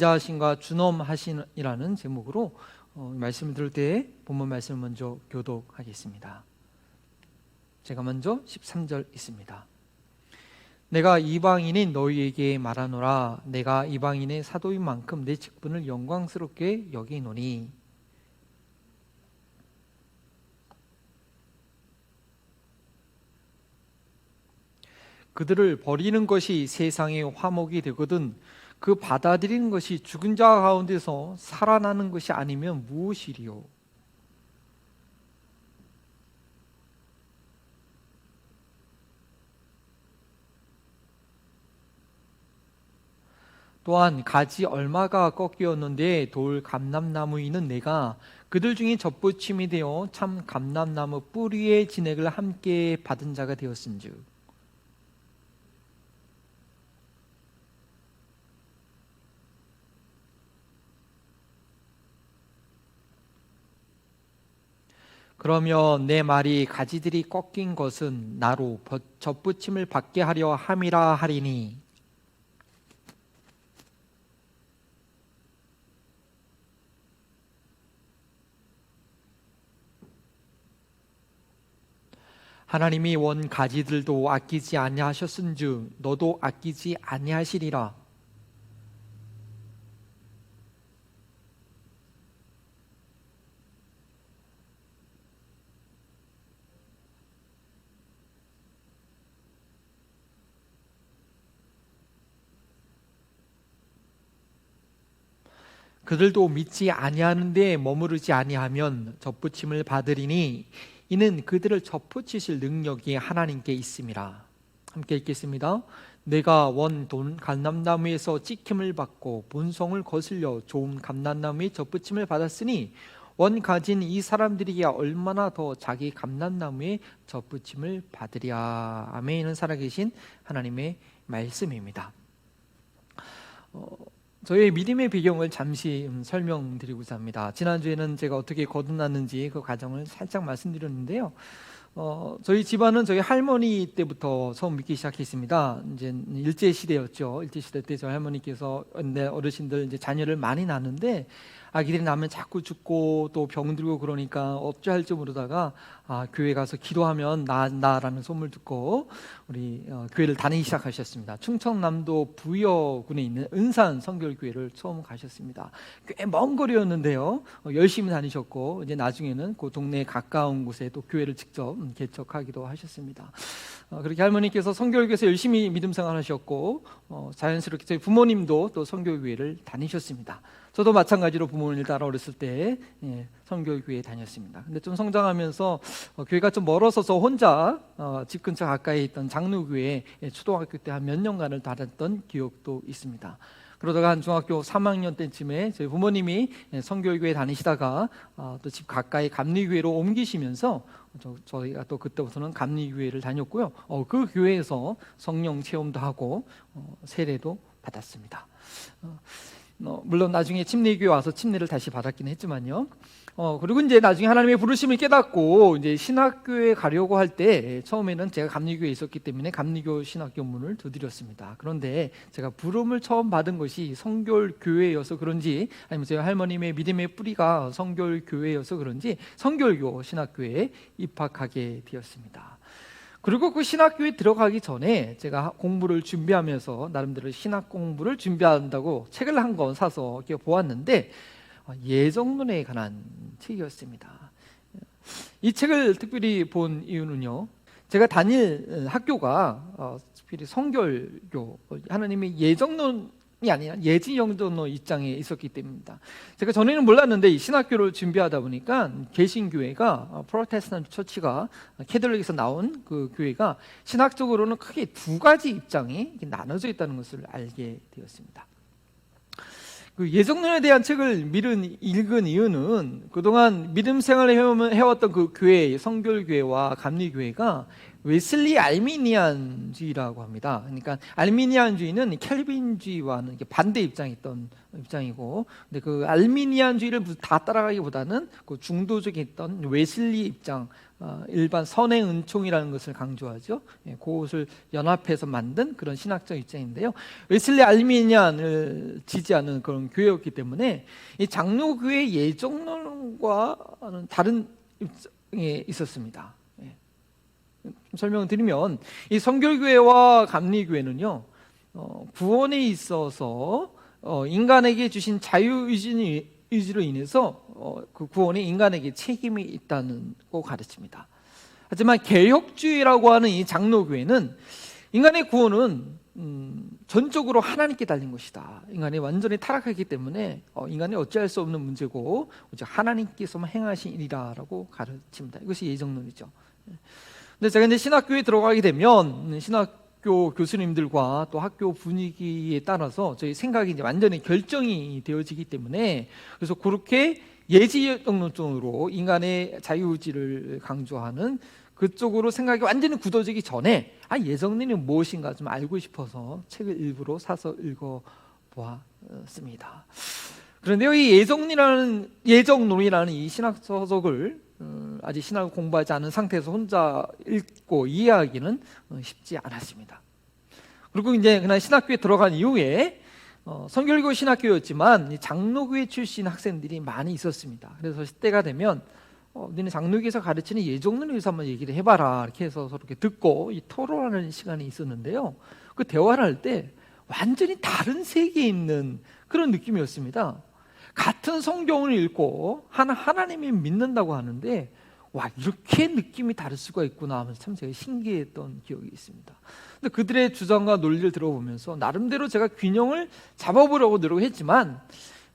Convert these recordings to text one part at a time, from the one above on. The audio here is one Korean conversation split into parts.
자신과 준엄하신이라는 제목으로 말씀을 들을 때 본문 말씀을 먼저 교독하겠습니다. 제가 먼저 13절 있습니다. 내가 이방인인 너희에게 말하노라. 내가 이방인의 사도인 만큼 내 직분을 영광스럽게 여기노니. 그들을 버리는 것이 세상의 화목이 되거든 그 받아들이는 것이 죽은 자 가운데서 살아나는 것이 아니면 무엇이리요? 또한 가지 얼마가 꺾이었는데 돌 감람나무이는 내가 그들 중에 접붙임이 되어 참 감람나무 뿌리의 진액을 함께 받은 자가 되었은즉. 그러면 내 말이 가지들이 꺾인 것은 나로 접붙임을 받게 하려 함이라 하리니. 하나님이 원 가지들도 아끼지 아니하셨은즉 너도 아끼지 아니하시리라. 그들도 믿지 아니하는데 머무르지 아니하면 접붙임을 받으리니 이는 그들을 접붙이실 능력이 하나님께 있음이라. 함께 읽겠습니다. 내가 원 돈 감람나무에서 찍힘을 받고 본성을 거슬려 좋은 감람나무의 접붙임을 받았으니 원 가진 이 사람들이 얼마나 더 자기 감람나무의 접붙임을 받으랴. 아멘은 살아계신 하나님의 말씀입니다. 저의 믿음의 배경을 잠시 설명드리고자 합니다. 지난주에는 제가 어떻게 거듭났는지 그 과정을 살짝 말씀드렸는데요. 저희 집안은 저희 할머니 때부터 처음 믿기 시작했습니다. 이제 일제 시대였죠. 일제 시대 때 저희 할머니께서 어르신들 이제 자녀를 많이 낳는데 아기들이 낳으면 자꾸 죽고 또 병들고 그러니까 어찌할지 모르다가 교회 가서 기도하면 나라는 소문을 듣고 우리 교회를 다니기 시작하셨습니다. 충청남도 부여군에 있는 은산 성결교회를 처음 가셨습니다. 꽤 먼 거리였는데요. 열심히 다니셨고 이제 나중에는 그 동네 가까운 곳에 또 교회를 직접 개척하기도 하셨습니다. 그렇게 할머니께서 성결교회에서 열심히 믿음 생활하셨고 자연스럽게 저희 부모님도 또 성결교회를 다니셨습니다. 저도 마찬가지로 부모님을 따라 어렸을 때 성결교회에 다녔습니다. 근데 좀 성장하면서 교회가 좀 멀어서 혼자 집 근처 가까이 있던 장로교회에 초등학교 때 한 몇 년간을 다녔던 기억도 있습니다. 그러다가 한 중학교 3학년 때쯤에 저희 부모님이 성결교회 다니시다가 또 집 가까이 감리교회로 옮기시면서 저희가 또 그때부터는 감리교회를 다녔고요. 그 교회에서 성령 체험도 하고 세례도 받았습니다. 물론 나중에 침례교회 와서 침례를 다시 받았긴 했지만요. 그리고 이제 나중에 하나님의 부르심을 깨닫고 이제 신학교에 가려고 할 때 처음에는 제가 감리교회에 있었기 때문에 감리교 신학교문을 두드렸습니다. 그런데 제가 부름을 처음 받은 것이 성결교회여서 그런지 아니면 저희 할머님의 믿음의 뿌리가 성결교회여서 그런지 성결교 신학교에 입학하게 되었습니다. 그리고 그 신학교에 들어가기 전에 제가 공부를 준비하면서 나름대로 신학 공부를 준비한다고 책을 한 권 사서 보았는데 예정론에 관한 책이었습니다. 이 책을 특별히 본 이유는요, 제가 다닐 학교가 특별히 성결교, 하나님의 예정론이 아니라 예지영전론 입장에 있었기 때문입니다. 제가 전에는 몰랐는데 이 신학교를 준비하다 보니까 개신교회가 프로테스탄트 처치가 캐톨릭에서 나온 그 교회가 신학적으로는 크게 두 가지 입장이 나눠져 있다는 것을 알게 되었습니다. 그 예정론에 대한 책을 읽은 이유는 그동안 믿음 생활을 해왔던 그 교회, 성결교회와 감리교회가 웨슬리 알미니안주의라고 합니다. 그러니까 알미니안주의는 켈빈주의와는 반대 입장이었던 입장이고, 근데 그 알미니안주의를 다 따라가기보다는 그 중도적인 있던 웨슬리 입장, 일반 선행 은총이라는 것을 강조하죠. 그것을 연합해서 만든 그런 신학적 입장인데요. 웨슬리 알미니안을 지지하는 그런 교회였기 때문에 이 장로교회 예정론과는 다른 입장에 있었습니다. 설명을 드리면 이 성결교회와 감리교회는요, 구원에 있어서 인간에게 주신 자유의지로 인해서 그 구원에 인간에게 책임이 있다는 거 가르칩니다. 하지만 개혁주의라고 하는 이 장로교회는 인간의 구원은 전적으로 하나님께 달린 것이다. 인간이 완전히 타락했기 때문에 인간이 어찌할 수 없는 문제고 하나님께서만 행하신 일이라고 가르칩니다. 이것이 예정론이죠. 근데 제가 이제 신학교에 들어가게 되면 신학교 교수님들과 또 학교 분위기에 따라서 저희 생각이 이제 완전히 결정이 되어지기 때문에, 그래서 그렇게 예지정론적으로 인간의 자유의지를 강조하는 그쪽으로 생각이 완전히 굳어지기 전에 예정론이 무엇인가 좀 알고 싶어서 책을 일부러 사서 읽어보았습니다. 그런데요, 이 예정론이라는 이 신학 서적을 아직 신학을 공부하지 않은 상태에서 혼자 읽고 이해하기는 쉽지 않았습니다. 그리고 이제 그날 신학교에 들어간 이후에 성결교 신학교였지만 장로교회 출신 학생들이 많이 있었습니다. 그래서 때가 되면 너네 장로교에서 가르치는 예정론에 대해서 한번 얘기를 해봐라, 이렇게 해서 서로 이렇게 듣고 이 토론하는 시간이 있었는데요. 그 대화를 할 때 완전히 다른 세계에 있는 그런 느낌이었습니다. 같은 성경을 읽고 하나님이 믿는다고 하는데 이렇게 느낌이 다를 수가 있구나 하면서 참 제가 신기했던 기억이 있습니다. 근데 그들의 주장과 논리를 들어보면서 나름대로 제가 균형을 잡아보려고 노력했지만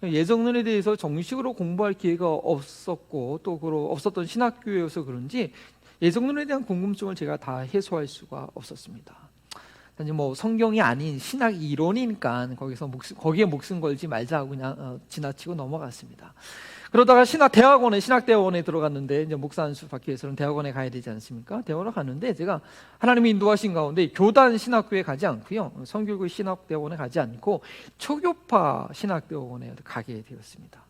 예정론에 대해서 정식으로 공부할 기회가 없었고 또 없었던 신학교여서 그런지 예정론에 대한 궁금증을 제가 다 해소할 수가 없었습니다. 단지 성경이 아닌 신학 이론이니까 거기에 목숨 걸지 말자 하고 그냥 지나치고 넘어갔습니다. 그러다가 신학대학원에 들어갔는데, 이제 목사 안수 받기 위해서는 대학원에 가야 되지 않습니까? 대학원에 갔는데 제가 하나님이 인도하신 가운데 교단 신학교에 가지 않고요, 성결교 신학대학원에 가지 않고 초교파 신학대학원에 가게 되었습니다.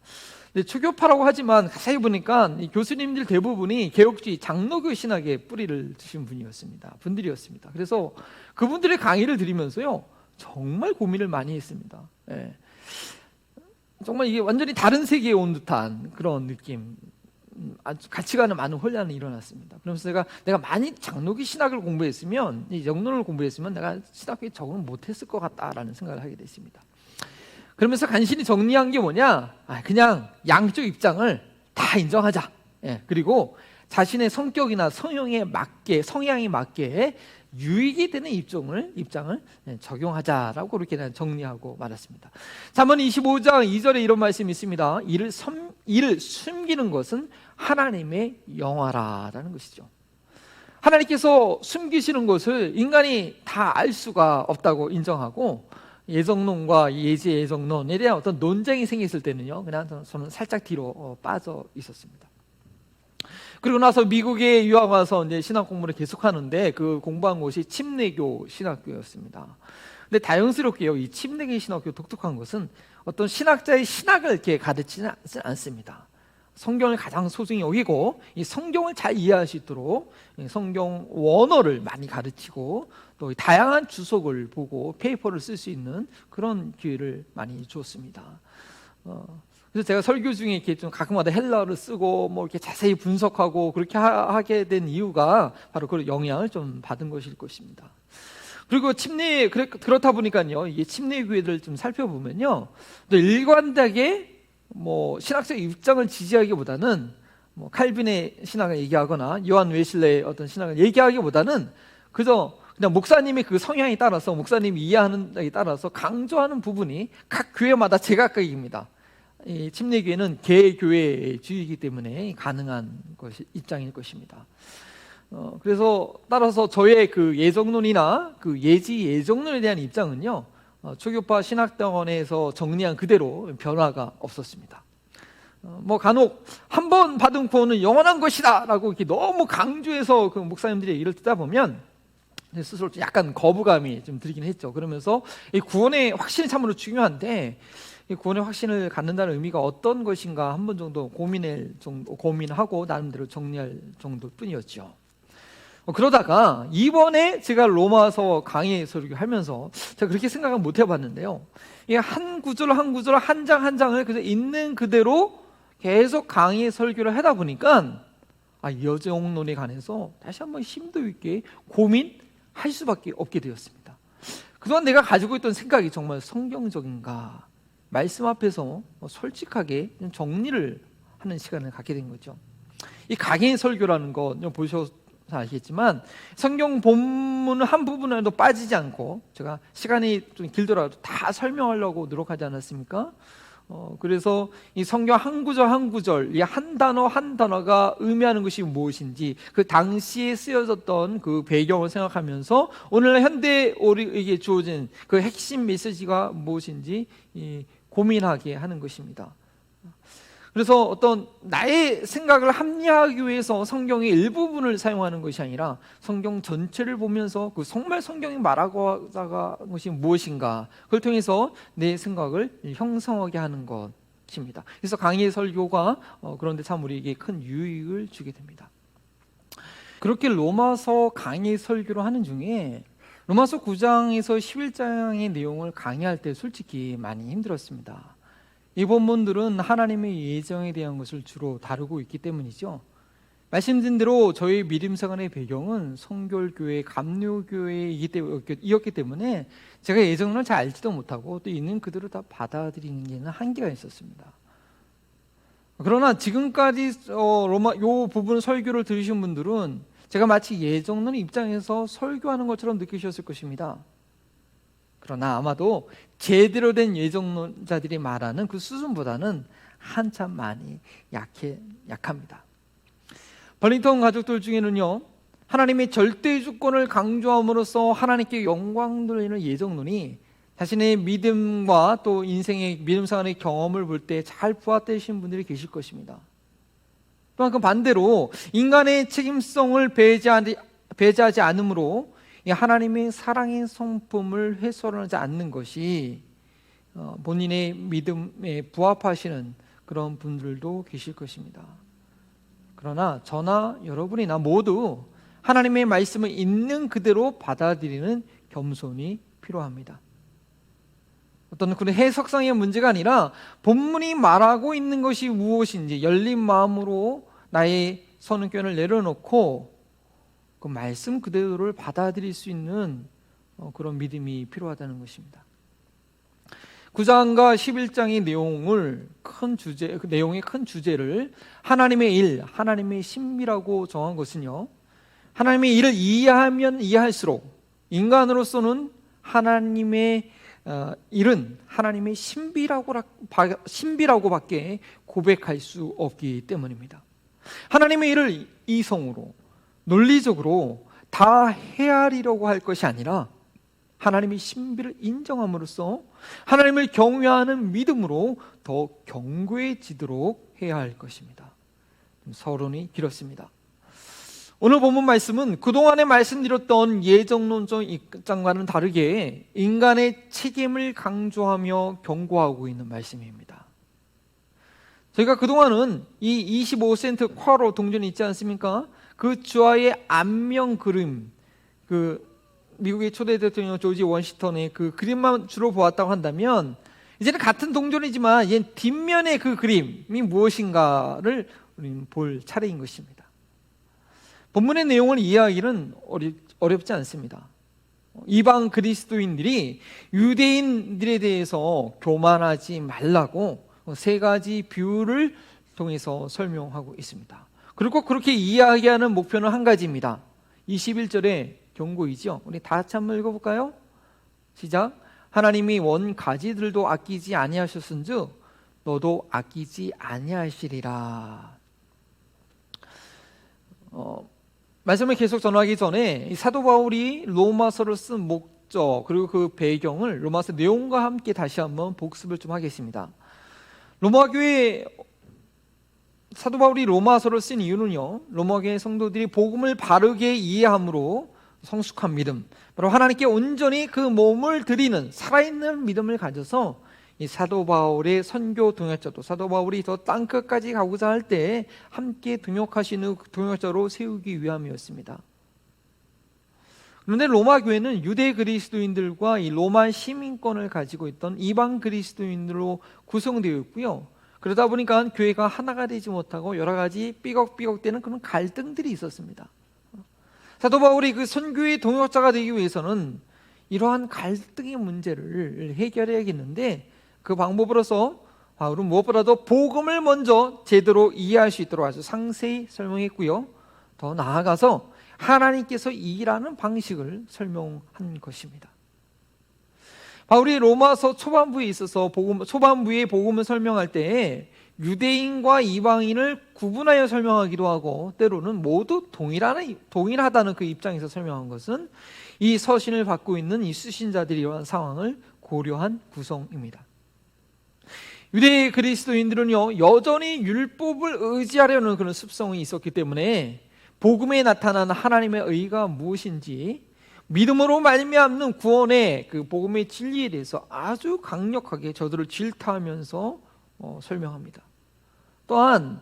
근데 초교파라고 하지만 자세히 보니까 이 교수님들 대부분이 개혁주의 장로교 신학에 뿌리를 두신 분들이었습니다. 그래서 그분들의 강의를 들으면서요, 정말 고민을 많이 했습니다. 정말 이게 완전히 다른 세계에 온 듯한 그런 느낌, 아주 가치관에 많은 혼란이 일어났습니다. 그러면서 내가 많이 장로교 신학을 공부했으면, 이 영론을 공부했으면 내가 신학교에 적응을 못했을 것 같다라는 생각을 하게 됐습니다. 그러면서 간신히 정리한 게 뭐냐? 그냥 양쪽 입장을 다 인정하자. 그리고 자신의 성격이나 성향에 맞게 유익이 되는 입장을 적용하자라고 그렇게 정리하고 말았습니다. 잠언 25장 2절에 이런 말씀이 있습니다. 이를 숨기는 것은 하나님의 영화라는 것이죠. 하나님께서 숨기시는 것을 인간이 다 알 수가 없다고 인정하고, 예정론과 예지예정론에 대한 어떤 논쟁이 생겼을 때는요, 그냥 저는 살짝 뒤로 빠져 있었습니다. 그리고 나서 미국에 유학 와서 이제 신학 공부를 계속하는데 그 공부한 곳이 침례교 신학교였습니다. 근데 다행스럽게요, 이 침례교 신학교 독특한 것은 어떤 신학자의 신학을 이렇게 가르치지 않습니다. 성경을 가장 소중히 여기고 이 성경을 잘 이해할 수 있도록 성경 원어를 많이 가르치고 또 다양한 주석을 보고 페이퍼를 쓸 수 있는 그런 기회를 많이 주었습니다. 그래서 제가 설교 중에 이렇게 좀 가끔마다 헬라어를 쓰고 이렇게 자세히 분석하고 그렇게 하게 된 이유가 바로 그런 영향을 좀 받은 것일 것입니다. 그리고 그렇다 보니까요, 이게 침례교회들을 좀 살펴보면요, 또 일관되게 신학적 입장을 지지하기보다는 칼빈의 신학을 얘기하거나 요한 웨슬레의 어떤 신학을 얘기하기보다는 그냥 목사님의 그 성향에 따라서, 목사님이 이해하는 데에 따라서 강조하는 부분이 각 교회마다 제각각입니다. 이 침례교회는 개교회주의이기 때문에 가능한 입장일 것입니다. 그래서 따라서 저의 그 예정론이나 그 예정론에 대한 입장은요, 초교파 신학대학원에서 정리한 그대로 변화가 없었습니다. 뭐 간혹 한 번 받은 구원은 영원한 것이다 라고 이렇게 너무 강조해서 그 목사님들이 얘기를 듣다 보면 스스로 좀 약간 거부감이 좀 들긴 했죠. 그러면서 이 구원의 확신이 참으로 중요한데 이 구원의 확신을 갖는다는 의미가 어떤 것인가 한 번 정도 고민하고 나름대로 정리할 정도뿐이었죠. 그러다가 이번에 제가 로마서 강의 설교하면서 제가 그렇게 생각은 못 해봤는데요. 이 한 구절 한 구절 한 장 한 장을 그래서 있는 그대로 계속 강의 설교를 하다 보니까 여정론에 관해서 다시 한번 심도 있게 고민할 수밖에 없게 되었습니다. 그동안 내가 가지고 있던 생각이 정말 성경적인가, 말씀 앞에서 솔직하게 정리를 하는 시간을 갖게 된 거죠. 이 강의 설교라는 거 보셔서 아시겠지만 성경 본문 한 부분에도 빠지지 않고 제가 시간이 좀 길더라도 다 설명하려고 노력하지 않았습니까? 그래서 이 성경 한 구절 한 구절, 이 한 단어 한 단어가 의미하는 것이 무엇인지 그 당시에 쓰여졌던 그 배경을 생각하면서 오늘날 현대 우리에게 주어진 그 핵심 메시지가 무엇인지 고민하게 하는 것입니다. 그래서 어떤 나의 생각을 합리화하기 위해서 성경의 일부분을 사용하는 것이 아니라 성경 전체를 보면서 그 정말 성경이 말하고 하는 것이 무엇인가, 그걸 통해서 내 생각을 형성하게 하는 것입니다. 그래서 강의 설교가 그런데 참 우리에게 큰 유익을 주게 됩니다. 그렇게 로마서 강의 설교를 하는 중에 로마서 9장에서 11장의 내용을 강의할 때 솔직히 많이 힘들었습니다. 이 본문들은 하나님의 예정에 대한 것을 주로 다루고 있기 때문이죠. 말씀드린 대로 저희 믿음생활의 배경은 성결교회, 감료교회이었기 때문에 제가 예정을 잘 알지도 못하고 또 있는 그대로 다 받아들이는 데는 한계가 있었습니다. 그러나 지금까지 요 부분 설교를 들으신 분들은 제가 마치 예정론 입장에서 설교하는 것처럼 느끼셨을 것입니다. 그러나 아마도 제대로 된 예정론자들이 말하는 그 수준보다는 한참 많이 약합니다. 벌링턴 가족들 중에는요, 하나님의 절대 주권을 강조함으로써 하나님께 영광 돌리는 예정론이 자신의 믿음과 또 인생의 믿음생활의 경험을 볼 때 잘 부합되신 분들이 계실 것입니다. 또한 그 반대로 인간의 책임성을 배제하지 않으므로 하나님의 사랑의 성품을 훼손하지 않는 것이 본인의 믿음에 부합하시는 그런 분들도 계실 것입니다. 그러나 저나 여러분이나 모두 하나님의 말씀을 있는 그대로 받아들이는 겸손이 필요합니다. 어떤 그런 해석상의 문제가 아니라 본문이 말하고 있는 것이 무엇인지 열린 마음으로 나의 선언권을 내려놓고 그 말씀 그대로를 받아들일 수 있는 그런 믿음이 필요하다는 것입니다. 9장과 11장의 내용의 큰 주제를 하나님의 일, 하나님의 신비라고 정한 것은요, 하나님의 일을 이해하면 이해할수록 인간으로서는 하나님의 일은 하나님의 신비라고밖에 고백할 수 없기 때문입니다. 하나님의 일을 이성으로 논리적으로 다 헤아리려고 할 것이 아니라 하나님의 신비를 인정함으로써 하나님을 경외하는 믿음으로 더 견고해지도록 해야 할 것입니다. 서론이 길었습니다. 오늘 본문 말씀은 그동안에 말씀드렸던 예정론적 입장과는 다르게 인간의 책임을 강조하며 경고하고 있는 말씀입니다. 저희가 그동안은 이 25센트 쿼로 동전이 있지 않습니까? 그 주화의 안면 그림, 미국의 초대 대통령 조지 원시턴의 그 그림만 주로 보았다고 한다면 이제는 같은 동전이지만 이제 뒷면의 그 그림이 무엇인가를 우리는 볼 차례인 것입니다. 본문의 내용을 이해하기는 어렵지 않습니다. 이방 그리스도인들이 유대인들에 대해서 교만하지 말라고 세 가지 비유를 통해서 설명하고 있습니다. 그리고 그렇게 이해하게 하는 목표는 한 가지입니다. 21절의 경고이죠. 우리 다 같이 한번 읽어볼까요? 시작. 하나님이 원 가지들도 아끼지 아니하셨은즉 너도 아끼지 아니하시리라. 말씀을 계속 전하기 전에 사도 바울이 로마서를 쓴 목적 그리고 그 배경을 로마서 내용과 함께 다시 한번 복습을 좀 하겠습니다. 로마 교회 사도 바울이 로마서를 쓴 이유는요, 로마교회 성도들이 복음을 바르게 이해함으로 성숙한 믿음, 바로 하나님께 온전히 그 몸을 드리는 살아있는 믿음을 가져서 이 사도 바울의 선교 동역자도, 사도 바울이 저 땅끝까지 가고자 할 때 함께 동역하시는 동역자로 세우기 위함이었습니다. 그런데 로마 교회는 유대 그리스도인들과 이 로마 시민권을 가지고 있던 이방 그리스도인들로 구성되어 있고요. 그러다 보니까 교회가 하나가 되지 못하고 여러 가지 삐걱삐걱대는 그런 갈등들이 있었습니다. 사도 바울이 그 선교의 동역자가 되기 위해서는 이러한 갈등의 문제를 해결해야겠는데, 그 방법으로서 바울은 무엇보다도 복음을 먼저 제대로 이해할 수 있도록 아주 상세히 설명했고요. 더 나아가서 하나님께서 일하는 방식을 설명한 것입니다. 바울이 로마서 초반부에 있어서 초반부에 복음을 설명할 때 유대인과 이방인을 구분하여 설명하기도 하고, 때로는 모두 동일하다는 그 입장에서 설명한 것은 이 서신을 받고 있는 이 수신자들이 이러한 상황을 고려한 구성입니다. 유대 그리스도인들은요, 여전히 율법을 의지하려는 그런 습성이 있었기 때문에 복음에 나타난 하나님의 의가 무엇인지, 믿음으로 말미암는 구원의 그 복음의 진리에 대해서 아주 강력하게 저들을 질타하면서 설명합니다. 또한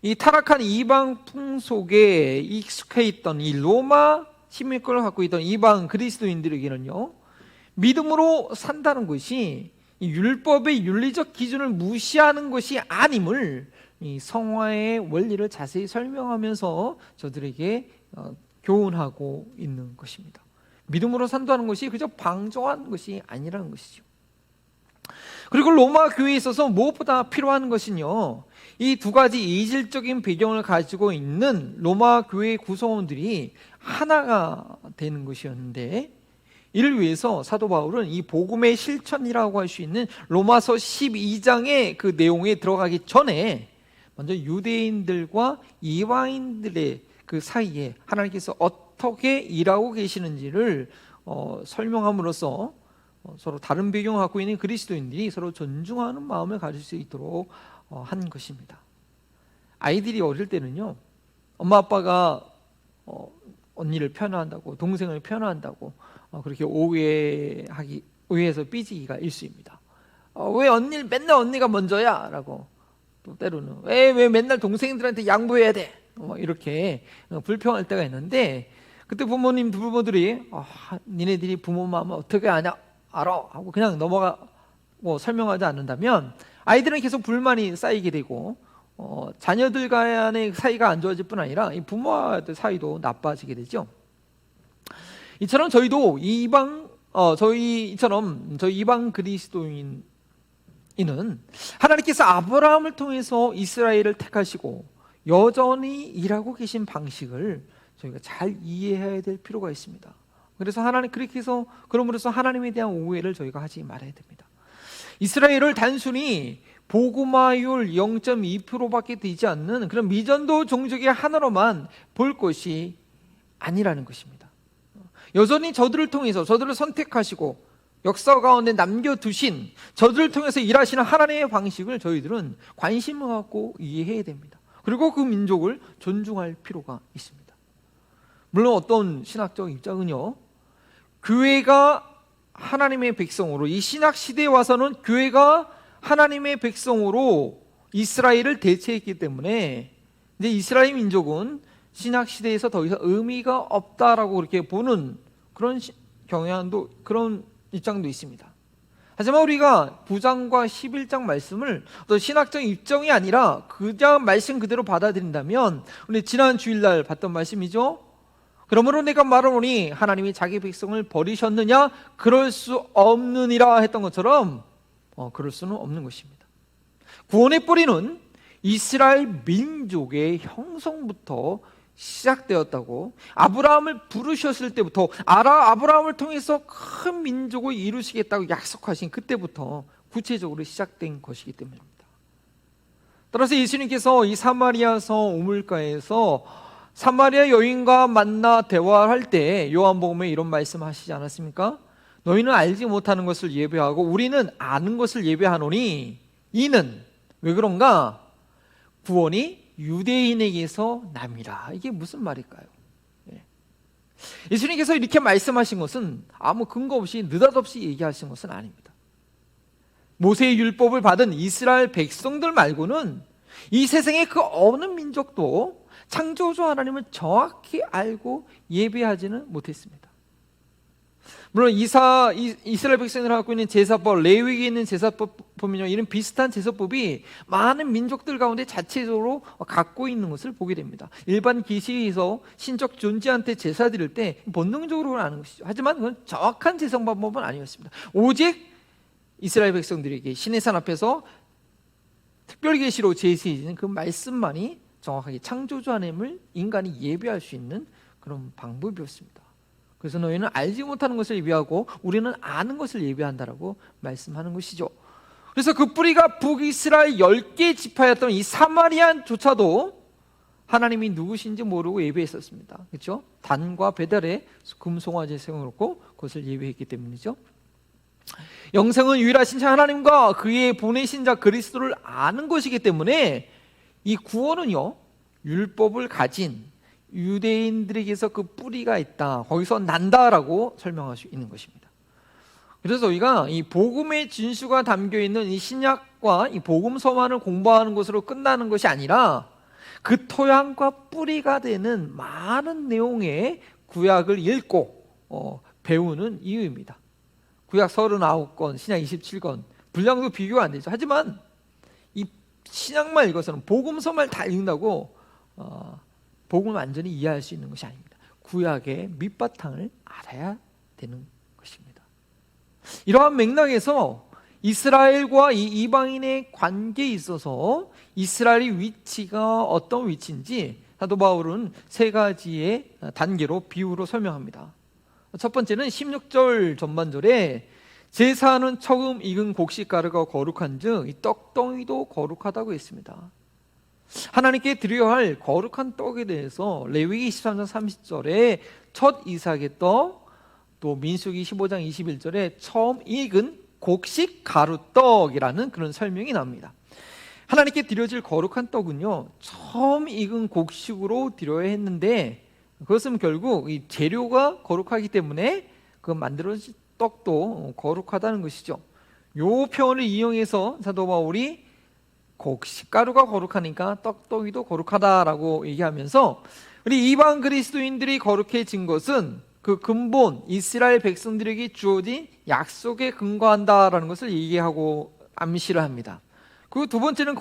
이 타락한 이방 풍속에 익숙해 있던 이 로마 시민권을 갖고 있던 이방 그리스도인들에게는요, 믿음으로 산다는 것이 이 율법의 윤리적 기준을 무시하는 것이 아님을 이 성화의 원리를 자세히 설명하면서 저들에게 교훈하고 있는 것입니다. 믿음으로 산다는 것이 그저 방종하는 것이 아니라는 것이죠. 그리고 로마 교회에 있어서 무엇보다 필요한 것은요, 이 두 가지 이질적인 배경을 가지고 있는 로마 교회 구성원들이 하나가 되는 것이었는데, 이를 위해서 사도 바울은 이 복음의 실천이라고 할 수 있는 로마서 12장의 그 내용에 들어가기 전에 먼저 유대인들과 이방인들의 그 사이에 하나님께서 어떻게 일하고 계시는지를 설명함으로써 서로 다른 배경을 갖고 있는 그리스도인들이 서로 존중하는 마음을 가질 수 있도록 한 것입니다. 아이들이 어릴 때는요, 엄마 아빠가 언니를 편애한다고, 동생을 편애한다고 그렇게 오해해서 삐지기가 일쑤입니다. 왜 맨날 언니가 먼저야? 라고, 또 때로는 왜 맨날 동생들한테 양보해야 돼? 이렇게 불평할 때가 있는데, 그때 부모들이 니네들이 부모 마음을 어떻게 알아? 하고 그냥 넘어가고 설명하지 않는다면 아이들은 계속 불만이 쌓이게 되고 자녀들 간의 사이가 안 좋아질 뿐 아니라 이 부모와의 사이도 나빠지게 되죠. 이처럼 저희도 저희 이방 그리스도인은 하나님께서 아브라함을 통해서 이스라엘을 택하시고 여전히 일하고 계신 방식을 저희가 잘 이해해야 될 필요가 있습니다. 그래서 그럼으로써 하나님에 대한 오해를 저희가 하지 말아야 됩니다. 이스라엘을 단순히 복음화율 0.2%밖에 되지 않는 그런 미전도 종족의 하나로만 볼 것이 아니라는 것입니다. 여전히 저들을 통해서, 저들을 선택하시고 역사 가운데 남겨두신, 저들을 통해서 일하시는 하나님의 방식을 저희들은 관심을 갖고 이해해야 됩니다. 그리고 그 민족을 존중할 필요가 있습니다. 물론 어떤 신학적 입장은요, 교회가 하나님의 백성으로, 이 신학 시대에 와서는 교회가 하나님의 백성으로 이스라엘을 대체했기 때문에 이제 이스라엘 민족은 신학 시대에서 더 이상 의미가 없다라고 그렇게 보는 그런 그런 입장도 있습니다. 하지만 우리가 9장과 11장 말씀을 어떤 신학적 입장이 아니라 그냥 말씀 그대로 받아들인다면, 우리 지난 주일날 봤던 말씀이죠. 그러므로 내가 말하노니 하나님이 자기 백성을 버리셨느냐? 그럴 수 없느니라 했던 것처럼 그럴 수는 없는 것입니다. 구원의 뿌리는 이스라엘 민족의 형성부터 시작되었다고, 아브라함을 부르셨을 때부터 아브라함을 통해서 큰 민족을 이루시겠다고 약속하신 그때부터 구체적으로 시작된 것이기 때문입니다. 따라서 예수님께서 이 사마리아성 우물가에서 사마리아 여인과 만나 대화할 때 요한복음에 이런 말씀하시지 않았습니까? 너희는 알지 못하는 것을 예배하고 우리는 아는 것을 예배하노니 이는 왜 그런가? 구원이 유대인에게서 남이라. 이게 무슨 말일까요? 예수님께서 이렇게 말씀하신 것은 아무 근거 없이 느닷없이 얘기하신 것은 아닙니다. 모세의 율법을 받은 이스라엘 백성들 말고는 이 세상의 그 어느 민족도 창조주 하나님을 정확히 알고 예배하지는 못했습니다. 물론 이스라엘 백성들이 갖고 있는 제사법, 레위기에 있는 제사법 보면요, 이런 비슷한 제사법이 많은 민족들 가운데 자체적으로 갖고 있는 것을 보게 됩니다. 일반 기시에서 신적 존재한테 제사 드릴 때 본능적으로 하는 것이죠. 하지만 그건 정확한 제사 방법은 아니었습니다. 오직 이스라엘 백성들에게 신의 산 앞에서 특별 계시로 제시해지는 그 말씀만이 정확하게 창조주 하나님을 인간이 예배할 수 있는 그런 방법이었습니다. 그래서 너희는 알지 못하는 것을 예배하고 우리는 아는 것을 예배한다라고 말씀하는 것이죠. 그래서 그 뿌리가 북이스라엘 10개 지파였던 이 사마리아조차도 하나님이 누구신지 모르고 예배했었습니다. 그렇죠? 단과 베델에 금송아지 세워놓고 그것을 예배했기 때문이죠. 영생은 유일하신 자 하나님과 그의 보내신 자 그리스도를 아는 것이기 때문에 이 구원은요, 율법을 가진 유대인들에게서 그 뿌리가 있다, 거기서 난다라고 설명할 수 있는 것입니다. 그래서 우리가 이 복음의 진수가 담겨있는 이 신약과 이 복음서만을 공부하는 것으로 끝나는 것이 아니라 그 토양과 뿌리가 되는 많은 내용의 구약을 읽고 배우는 이유입니다. 구약 39권, 신약 27권, 분량도 비교가 안 되죠. 하지만 이 신약만 읽어서는, 복음서만 다 읽는다고 복음을 완전히 이해할 수 있는 것이 아닙니다. 구약의 밑바탕을 알아야 되는 것입니다. 이러한 맥락에서 이스라엘과 이 이방인의 관계에 있어서 이스라엘의 위치가 어떤 위치인지 사도 바울은 세 가지의 단계로 비유로 설명합니다. 첫 번째는 16절 전반절에 제사는 처음 익은 곡식가루가 거룩한즉 이 떡덩이도 거룩하다고 했습니다. 하나님께 드려야 할 거룩한 떡에 대해서 레위기 23장 30절에 첫 이삭의 떡, 또 민수기 15장 21절에 처음 익은 곡식 가루떡이라는 그런 설명이 나옵니다. 하나님께 드려질 거룩한 떡은요, 처음 익은 곡식으로 드려야 했는데 그것은 결국 이 재료가 거룩하기 때문에 그 만들어진 떡도 거룩하다는 것이죠. 요 표현을 이용해서 사도 바울이 곡식가루가 거룩하니까 떡덩이도 거룩하다라고 얘기하면서 우리 이방 그리스도인들이 거룩해진 것은 그 근본 이스라엘 백성들에게 주어진 약속에 근거한다라는 것을 얘기하고 암시를 합니다. 그리고 두 번째는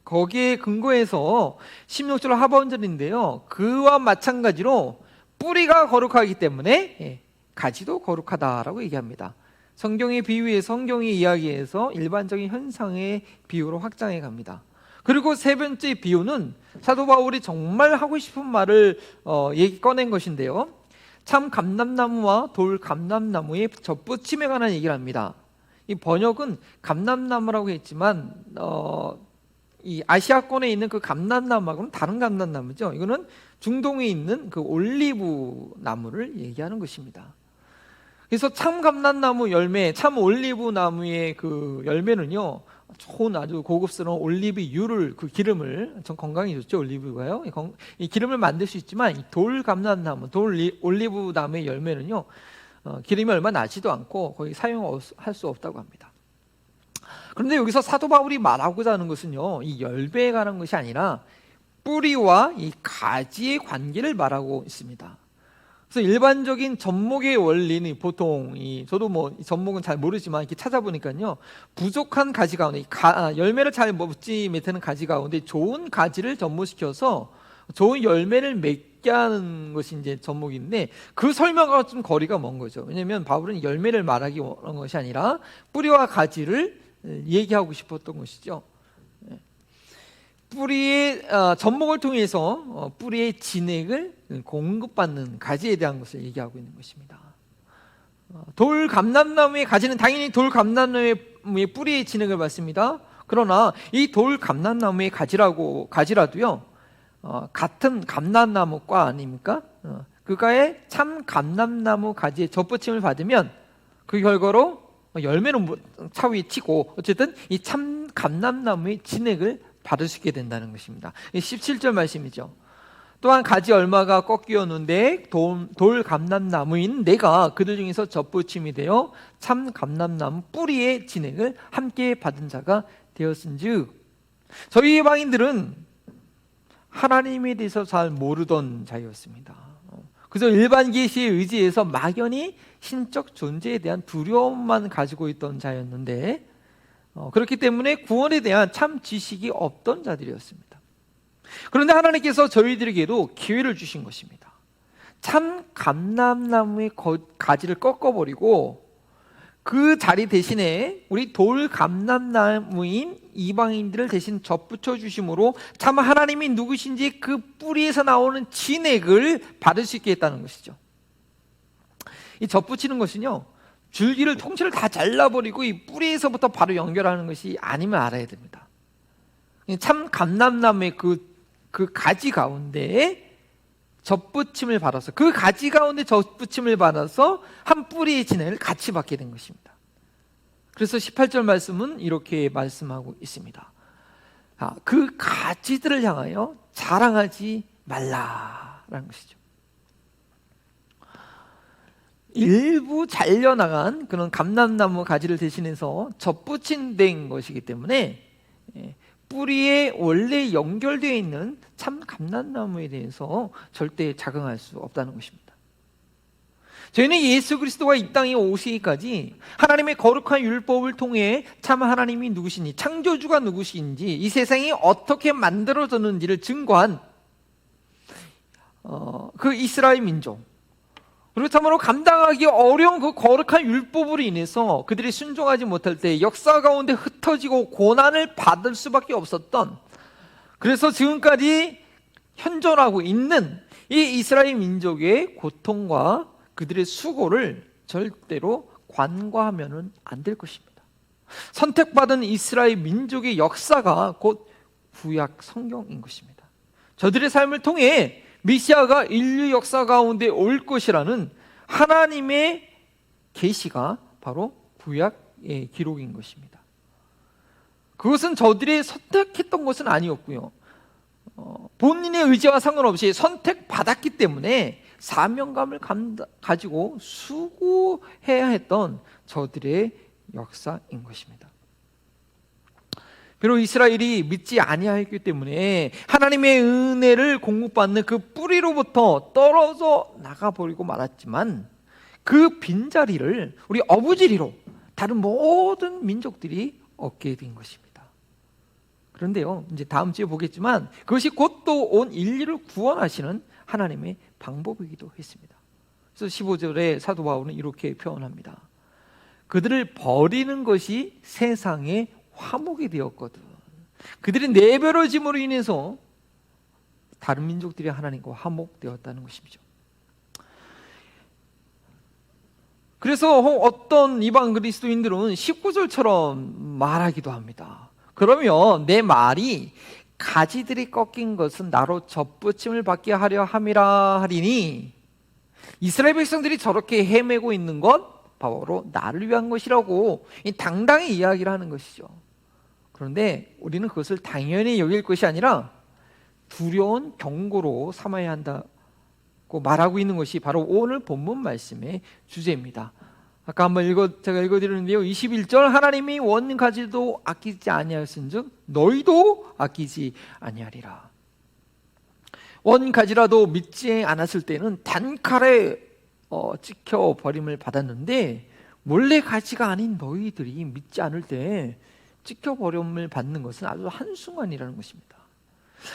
거기에 근거해서 16절 하반절인데요, 그와 마찬가지로 뿌리가 거룩하기 때문에 가지도 거룩하다라고 얘기합니다. 성경의 비유에, 성경의 이야기에서 일반적인 현상의 비유로 확장해 갑니다. 그리고 세 번째 비유는 사도 바울이 정말 하고 싶은 말을 꺼낸 것인데요, 참 감람나무와 돌 감람나무의 접붙임에 관한 얘기를 합니다. 이 번역은 감람나무라고 했지만 이 아시아권에 있는 그 감람나무하고는 다른 감람나무죠. 이거는 중동에 있는 그 올리브 나무를 얘기하는 것입니다. 그래서 참 감람나무 열매, 참 올리브 나무의 그 열매는요, 좋은 아주 고급스러운 올리브유를, 그 기름을, 전 건강에 좋죠, 올리브가요. 이 기름을 만들 수 있지만 이 돌 감람나무, 올리브 나무의 열매는요, 기름이 얼마 나지도 않고 거의 사용할 수 없다고 합니다. 그런데 여기서 사도 바울이 말하고자 하는 것은요, 이 열매에 관한 것이 아니라 뿌리와 이 가지의 관계를 말하고 있습니다. 그래서 일반적인 접목의 원리는 보통 저도 뭐 접목은 잘 모르지만 이렇게 찾아보니까요, 부족한 가지 가운데 열매를 잘 먹지 못하는 가지 가운데 좋은 가지를 접목시켜서 좋은 열매를 맺게 하는 것이 이제 접목인데, 그 설명과 좀 거리가 먼 거죠. 왜냐하면 바울은 열매를 말하기 원한 것이 아니라 뿌리와 가지를 얘기하고 싶었던 것이죠. 뿌리의 접목을 통해서 뿌리의 진액을 공급받는 가지에 대한 것을 얘기하고 있는 것입니다. 돌 감람나무의 가지는 당연히 돌 감람나무의 뿌리의 진액을 받습니다. 그러나 이 돌 감람나무의 가지라도요, 같은 감람나무과 아닙니까? 그가의 참 감람나무 가지의 접붙임을 받으면 그 결과로 열매는 차후에 치고 어쨌든 이 참 감람나무의 진액을 받을 수 있게 된다는 것입니다. 17절 말씀이죠. 또한 가지 얼마가 꺾이었는데 돌 감람나무인 내가 그들 중에서 젖붙임이 되어 참 감람나무 뿌리의 진액을 함께 받은 자가 되었은즉, 저희 이방인들은 하나님에 대해서 잘 모르던 자였습니다. 그저 일반 계시에 의지해서 막연히 신적 존재에 대한 두려움만 가지고 있던 자였는데, 그렇기 때문에 구원에 대한 참 지식이 없던 자들이었습니다. 그런데 하나님께서 저희들에게도 기회를 주신 것입니다. 참 감람나무의 가지를 꺾어버리고 그 자리 대신에 우리 돌 감람나무인 이방인들을 대신 접붙여 주심으로 참 하나님이 누구신지 그 뿌리에서 나오는 진액을 받을 수 있게 했다는 것이죠. 이 접붙이는 것은요, 줄기를 통째로 다 잘라버리고 이 뿌리에서부터 바로 연결하는 것이 아니면 알아야 됩니다. 참 감람나무의 그 가지 가운데에 접붙임을 받아서, 그 가지 가운데 접붙임을 받아서 한 뿌리의 진액을 같이 받게 된 것입니다. 그래서 18절 말씀은 이렇게 말씀하고 있습니다. 그 가지들을 향하여 자랑하지 말라라는 것이죠. 일부 잘려나간 그런 감람나무 가지를 대신해서 접붙인 것이기 때문에 뿌리에 원래 연결되어 있는 참 감람나무에 대해서 절대 자긍할 수 없다는 것입니다. 저희는 예수 그리스도가 이 땅에 오시기까지 하나님의 거룩한 율법을 통해 참 하나님이 누구신지, 창조주가 누구신지, 이 세상이 어떻게 만들어졌는지를 증거한 그 이스라엘 민족, 그리고 참으로 감당하기 어려운 그 거룩한 율법으로 인해서 그들이 순종하지 못할 때 역사 가운데 흩어지고 고난을 받을 수밖에 없었던, 그래서 지금까지 현존하고 있는 이 이스라엘 민족의 고통과 그들의 수고를 절대로 관과하면 안 될 것입니다. 선택받은 이스라엘 민족의 역사가 곧 구약 성경인 것입니다. 저들의 삶을 통해 메시아가 인류 역사 가운데 올 것이라는 하나님의 계시가 바로 구약의 기록인 것입니다. 그것은 저들이 선택했던 것은 아니었고요, 본인의 의지와 상관없이 선택받았기 때문에 사명감을 가지고 수고해야 했던 저들의 역사인 것입니다. 비록 이스라엘이 믿지 아니하였기 때문에 하나님의 은혜를 공급받는 그 뿌리로부터 떨어져 나가버리고 말았지만, 그 빈자리를 우리 어부지리로 다른 모든 민족들이 얻게 된 것입니다. 그런데요, 이제 다음 주에 보겠지만 그것이 곧 또 온 인류를 구원하시는 하나님의 방법이기도 했습니다. 그래서 15절에 사도 바울은 이렇게 표현합니다. 그들을 버리는 것이 세상의 화목이 되었거든. 그들이 내버려짐으로 인해서 다른 민족들이 하나님과 화목되었다는 것이죠. 그래서 어떤 이방 그리스도인들은 19절처럼 말하기도 합니다. 그러면 내 말이 가지들이 꺾인 것은 나로 접붙임을 받게 하려 함이라 하리니, 이스라엘 백성들이 저렇게 헤매고 있는 것 바로 나를 위한 것이라고 당당히 이야기를 하는 것이죠. 그런데 우리는 그것을 당연히 여길 것이 아니라 두려운 경고로 삼아야 한다고 말하고 있는 것이 바로 오늘 본문 말씀의 주제입니다. 아까 한번 제가 읽어드렸는데요, 21절, 하나님이 원 가지도 아끼지 아니하였은즉 너희도 아끼지 아니하리라. 원 가지라도 믿지 않았을 때는 단칼에 찍혀 버림을 받았는데, 원래 가지가 아닌 너희들이 믿지 않을 때 찍혀 버림을 받는 것은 아주 한순간이라는 것입니다.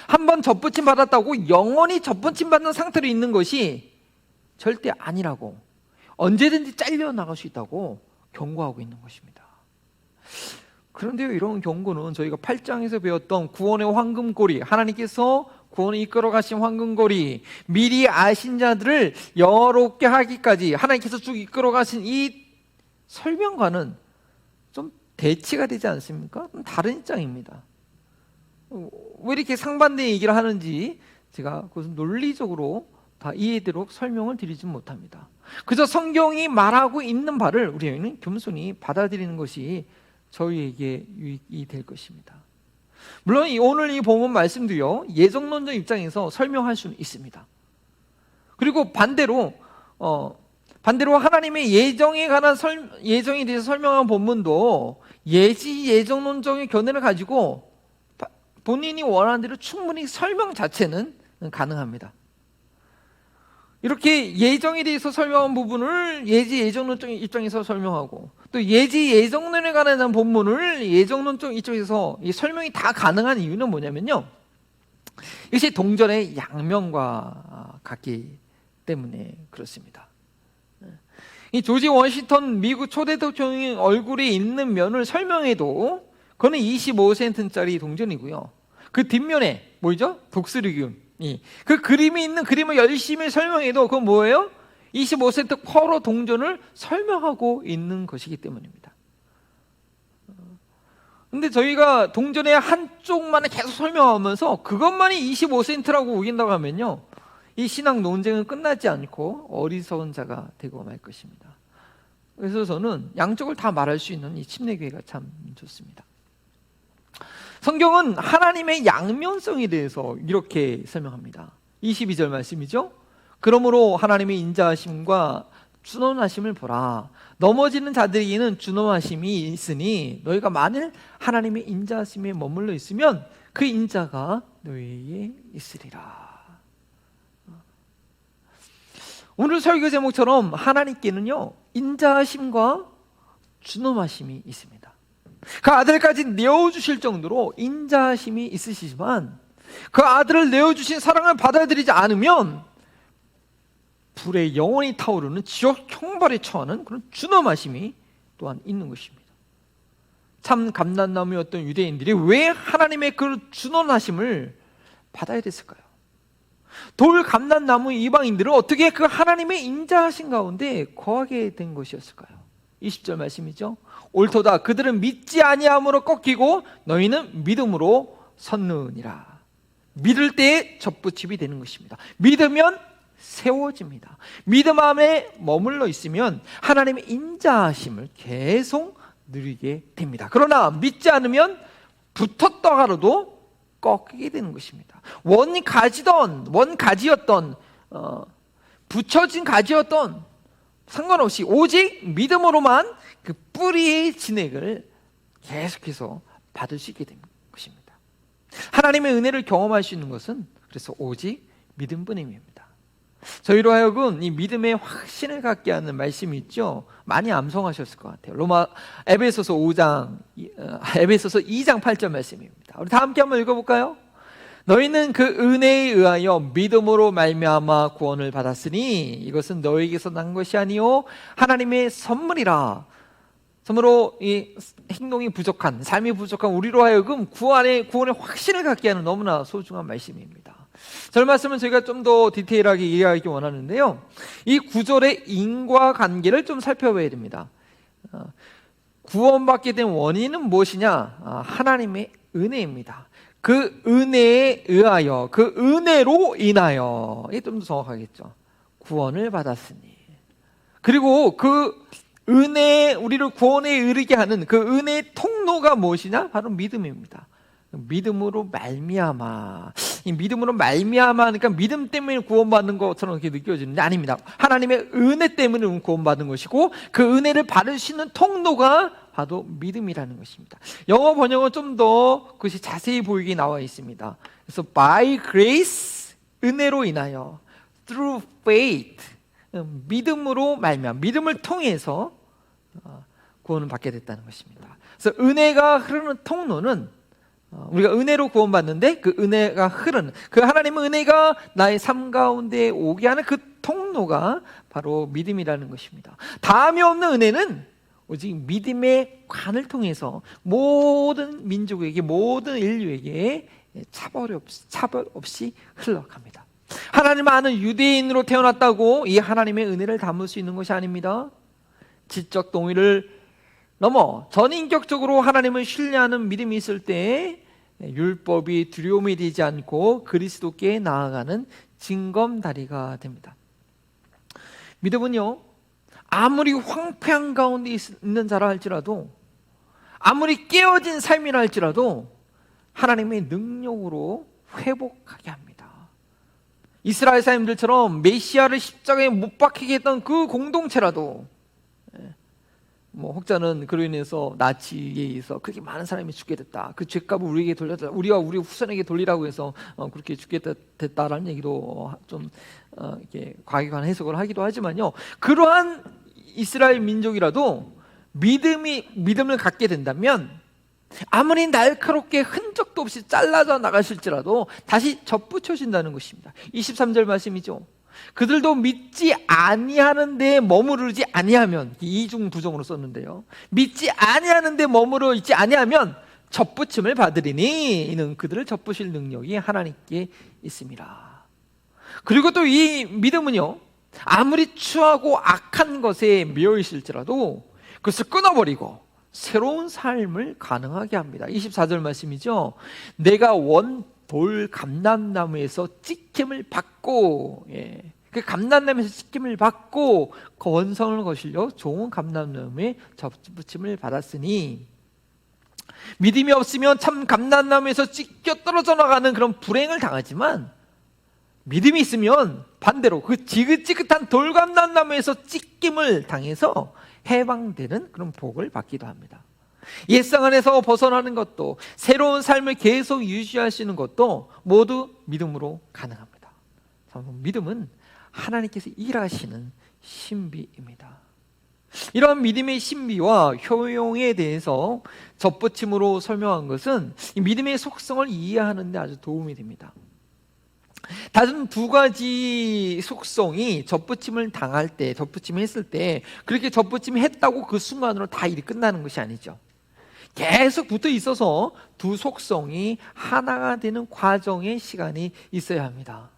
한번 접붙임 받았다고 영원히 접붙임 받는 상태로 있는 것이 절대 아니라고, 언제든지 잘려나갈 수 있다고 경고하고 있는 것입니다. 그런데요, 이런 경고는 저희가 8장에서 배웠던 구원의 황금고리, 하나님께서 구원을 이끌어 가신 황금고리, 미리 아신 자들을 여롭게 하기까지 하나님께서 쭉 이끌어 가신 이 설명과는 좀 대치가 되지 않습니까? 다른 입장입니다. 왜 이렇게 상반된 얘기를 하는지 제가 그것은 논리적으로 다 이해되도록 설명을 드리지 못합니다. 그저 성경이 말하고 있는 바를 우리는 겸손히 받아들이는 것이 저희에게 유익이 될 것입니다. 물론 오늘 이 본문 말씀도요, 예정론적 입장에서 설명할 수는 있습니다. 그리고 반대로 하나님의 예정에 관한 예정에 대해서 설명한 본문도 예정론적인 견해를 가지고 본인이 원하는 대로 충분히 설명 자체는 가능합니다. 이렇게 예정에 대해서 설명한 부분을 예정론적 입장에서 설명하고, 또 예정론에 관한 본문을 예정론적 입장에서 이 설명이 다 가능한 이유는 뭐냐면요, 이것이 동전의 양면과 같기 때문에 그렇습니다. 이 조지 워싱턴 미국 초대 대통령의 얼굴이 있는 면을 설명해도 그거는 25센트짜리 동전이고요, 그 뒷면에 뭐죠? 독수리금, 그 그림이 있는 그림을 열심히 설명해도 그건 뭐예요? 25센트 쿼러 동전을 설명하고 있는 것이기 때문입니다. 근데 저희가 동전의 한쪽만을 계속 설명하면서 그것만이 25센트라고 우긴다고 하면요, 이 신학 논쟁은 끝나지 않고 어리석은 자가 되고 말 것입니다. 그래서 저는 양쪽을 다 말할 수 있는 이 침례교회가 참 좋습니다. 성경은 하나님의 양면성에 대해서 이렇게 설명합니다. 22절 말씀이죠. 그러므로 하나님의 인자하심과 준엄하심을 보라. 넘어지는 자들에게는 준엄하심이 있으니 너희가 만일 하나님의 인자하심에 머물러 있으면 그 인자가 너희에게 있으리라. 오늘 설교 제목처럼 하나님께는요, 인자하심과 준엄하심이 있습니다. 그 아들까지 내어주실 정도로 인자하심이 있으시지만 그 아들을 내어주신 사랑을 받아들이지 않으면 불에 영원히 타오르는 지옥 형벌에 처하는 그런 준엄하심이 또한 있는 것입니다. 참 감람나무였던 유대인들이 왜 하나님의 그 준엄하심을 받아야 됐을까요? 돌 감람나무 이방인들은 어떻게 그 하나님의 인자하신 가운데 거하게 된 것이었을까요? 20절 말씀이죠. 옳도다. 그들은 믿지 아니함으로 꺾이고 너희는 믿음으로 섰느니라. 믿을 때에 접붙임이 되는 것입니다. 믿으면 세워집니다. 믿음 안에 머물러 있으면 하나님의 인자하심을 계속 누리게 됩니다. 그러나 믿지 않으면 붙었다 하더라도 꺾이게 되는 것입니다. 원가지였던 붙여진 가지였던 상관없이 오직 믿음으로만 그 뿌리의 진액을 계속해서 받을 수 있게 된 것입니다. 하나님의 은혜를 경험할 수 있는 것은 그래서 오직 믿음뿐입니다. 저희로 하여금 이 믿음의 확신을 갖게 하는 말씀이 있죠. 많이 암송하셨을 것 같아요. 에베소서 2장 8절 말씀입니다. 우리 다 함께 한번 읽어볼까요? 너희는 그 은혜에 의하여 믿음으로 말미암아 구원을 받았으니 이것은 너희에게서 난 것이 아니요 하나님의 선물이라. 참으로 이 행동이 부족한, 삶이 부족한 우리로 하여금 구원의 확신을 갖게 하는 너무나 소중한 말씀입니다. 저 말씀은 저희가 좀 더 디테일하게 이해하기 원하는데요, 이 구절의 인과관계를 좀 살펴봐야 됩니다. 구원받게 된 원인은 무엇이냐? 하나님의 은혜입니다. 그 은혜에 의하여, 그 은혜로 인하여, 이게 좀 더 정확하겠죠. 구원을 받았으니. 그리고 그 은혜, 우리를 구원에 이르게 하는 그 은혜의 통로가 무엇이냐? 바로 믿음입니다. 믿음으로 말미암아. 이 믿음으로 말미암아 하니까 믿음 때문에 구원받는 것처럼 이렇게 느껴지는데 아닙니다. 하나님의 은혜 때문에 구원받은 것이고 그 은혜를 받을 수 있는 통로가 바로 믿음이라는 것입니다. 영어 번역은 좀 더 그것이 자세히 보이게 나와 있습니다. 그래서 by grace, 은혜로 인하여, through faith, 믿음으로 말미암아, 믿음을 통해서 구원을 받게 됐다는 것입니다. 그래서 은혜가 흐르는 통로는 우리가 은혜로 구원받는데 그 은혜가 흐르는, 그 하나님의 은혜가 나의 삶 가운데 오게 하는 그 통로가 바로 믿음이라는 것입니다. 다음이 없는 은혜는 오직 믿음의 관을 통해서 모든 민족에게, 모든 인류에게 차별 없이 흘러갑니다. 하나님 아는 유대인으로 태어났다고 이 하나님의 은혜를 담을 수 있는 것이 아닙니다. 지적 동의를 넘어 전인격적으로 하나님을 신뢰하는 믿음이 있을 때 율법이 두려움이 되지 않고 그리스도께 나아가는 징검다리가 됩니다. 믿음은요, 아무리 황폐한 가운데 있는 자라 할지라도, 아무리 깨어진 삶이라 할지라도 하나님의 능력으로 회복하게 합니다. 이스라엘 사람들처럼 메시아를 십자가에 못 박히게 했던 그 공동체라도, 혹자는 그로 인해서 나치에 의해서 그렇게 많은 사람이 죽게 됐다, 그 죄값을 우리에게 돌렸다, 우리와 우리 후손에게 돌리라고 해서 그렇게 죽게 됐다라는 얘기도 좀 이렇게 과격한 해석을 하기도 하지만요, 그러한 이스라엘 민족이라도 믿음을 갖게 된다면 아무리 날카롭게 흔적도 없이 잘라져 나가실지라도 다시 접붙여진다는 것입니다. 23절 말씀이죠. 그들도 믿지 아니하는 데에 머무르지 아니하면, 이중부정으로 썼는데요, 믿지 아니하는 데 머무르 있지 아니하면 접붙임을 받으리니 이는 그들을 접부실 능력이 하나님께 있습니다. 그리고 또 이 믿음은요, 아무리 추하고 악한 것에 매여 있을지라도 그것을 끊어버리고 새로운 삶을 가능하게 합니다. 24절 말씀이죠. 내가 돌 감람나무에서 찍힘을 받고, 그 감람나무에서 찍힘을 받고 그 원성을 거실려 좋은 감람나무에 접붙임을 받았으니, 믿음이 없으면 참 감람나무에서 찢겨 떨어져 나가는 그런 불행을 당하지만, 믿음이 있으면 반대로 그 지긋지긋한 돌감람나무에서 찢김을 당해서 해방되는 그런 복을 받기도 합니다. 옛상 안에서 벗어나는 것도, 새로운 삶을 계속 유지하시는 것도 모두 믿음으로 가능합니다. 믿음은 하나님께서 일하시는 신비입니다. 이러한 믿음의 신비와 효용에 대해서 접붙임으로 설명한 것은 이 믿음의 속성을 이해하는 데 아주 도움이 됩니다. 다른 두 가지 속성이 접붙임을 당할 때, 접붙임을 했을 때 그렇게 접붙임을 했다고 그 순간으로 다 일이 끝나는 것이 아니죠. 계속 붙어 있어서 두 속성이 하나가 되는 과정의 시간이 있어야 합니다.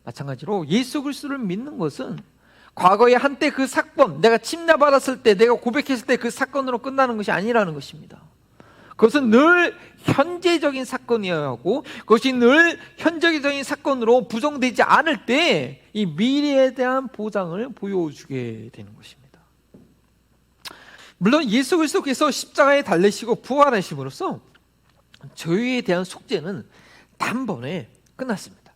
마찬가지로 예수 그리스도를 믿는 것은 과거에 한때 그 사건, 내가 침례받았을 때, 내가 고백했을 때 그 사건으로 끝나는 것이 아니라는 것입니다. 그것은 늘 현재적인 사건이어야 하고, 그것이 늘 현재적인 사건으로 부정되지 않을 때 이 미래에 대한 보장을 보여주게 되는 것입니다. 물론 예수 그리스도께서 십자가에 달리시고 부활하심으로써 죄에 대한 속죄는 단번에 끝났습니다.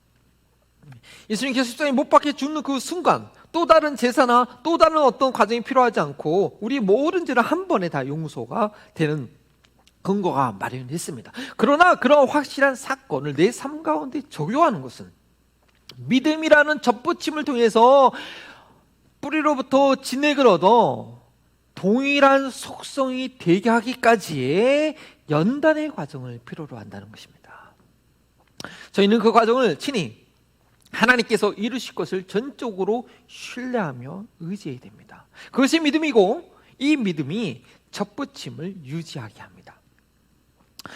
예수님께서 십자가에 못 박혀 죽는 그 순간 또 다른 제사나 또 다른 어떤 과정이 필요하지 않고 우리 모든 죄를 한 번에 다 용서가 되는 근거가 마련됐습니다. 그러나 그런 확실한 사건을 내 삶 가운데 적용하는 것은 믿음이라는 접붙임을 통해서 뿌리로부터 진액을 얻어 동일한 속성이 되게 하기까지의 연단의 과정을 필요로 한다는 것입니다. 저희는 그 과정을 친히 하나님께서 이루실 것을 전적으로 신뢰하며 의지해야 됩니다. 그것이 믿음이고, 이 믿음이 접붙임을 유지하게 합니다.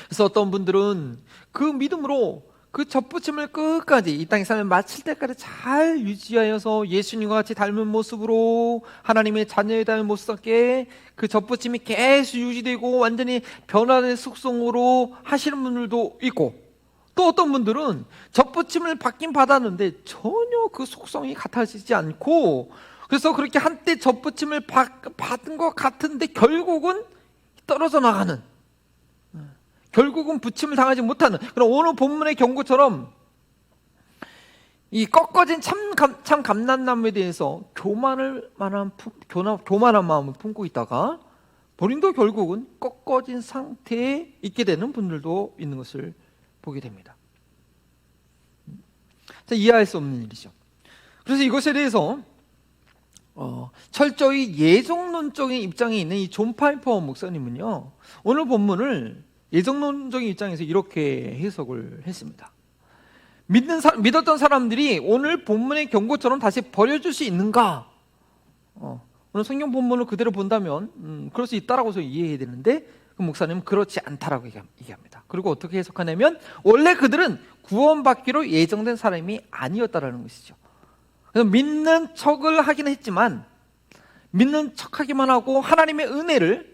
그래서 어떤 분들은 그 믿음으로 그 접붙임을 끝까지 이 땅의 삶을 마칠 때까지 잘 유지하여서 예수님과 같이 닮은 모습으로, 하나님의 자녀에 닮은 모습답게 그 접붙임이 계속 유지되고 완전히 변화된 속성으로 하시는 분들도 있고, 또 어떤 분들은 접붙임을 받긴 받았는데 전혀 그 속성이 같아지지 않고, 그래서 그렇게 한때 접붙임을 받은 것 같은데 결국은 떨어져 나가는, 결국은 붙임을 당하지 못하는 그런 오늘 본문의 경고처럼 이 꺾어진 참 감람나무에 대해서 교만한 마음을 품고 있다가 본인도 결국은 꺾어진 상태에 있게 되는 분들도 있는 것을 보게 됩니다. 이해할 수 없는 일이죠. 그래서 이것에 대해서 철저히 예정론적인 입장에 있는 이 존 파이퍼 목사님은요, 오늘 본문을 예정론적인 입장에서 이렇게 해석을 했습니다. 믿었던 사람들이 오늘 본문의 경고처럼 다시 버려줄 수 있는가? 오늘 성경 본문을 그대로 본다면 그럴 수 있다라고 이해해야 되는데, 그 목사님은 그렇지 않다라고 얘기합니다. 그리고 어떻게 해석하냐면, 원래 그들은 구원받기로 예정된 사람이 아니었다라는 것이죠. 그래서 믿는 척을 하긴 했지만, 믿는 척하기만 하고 하나님의 은혜를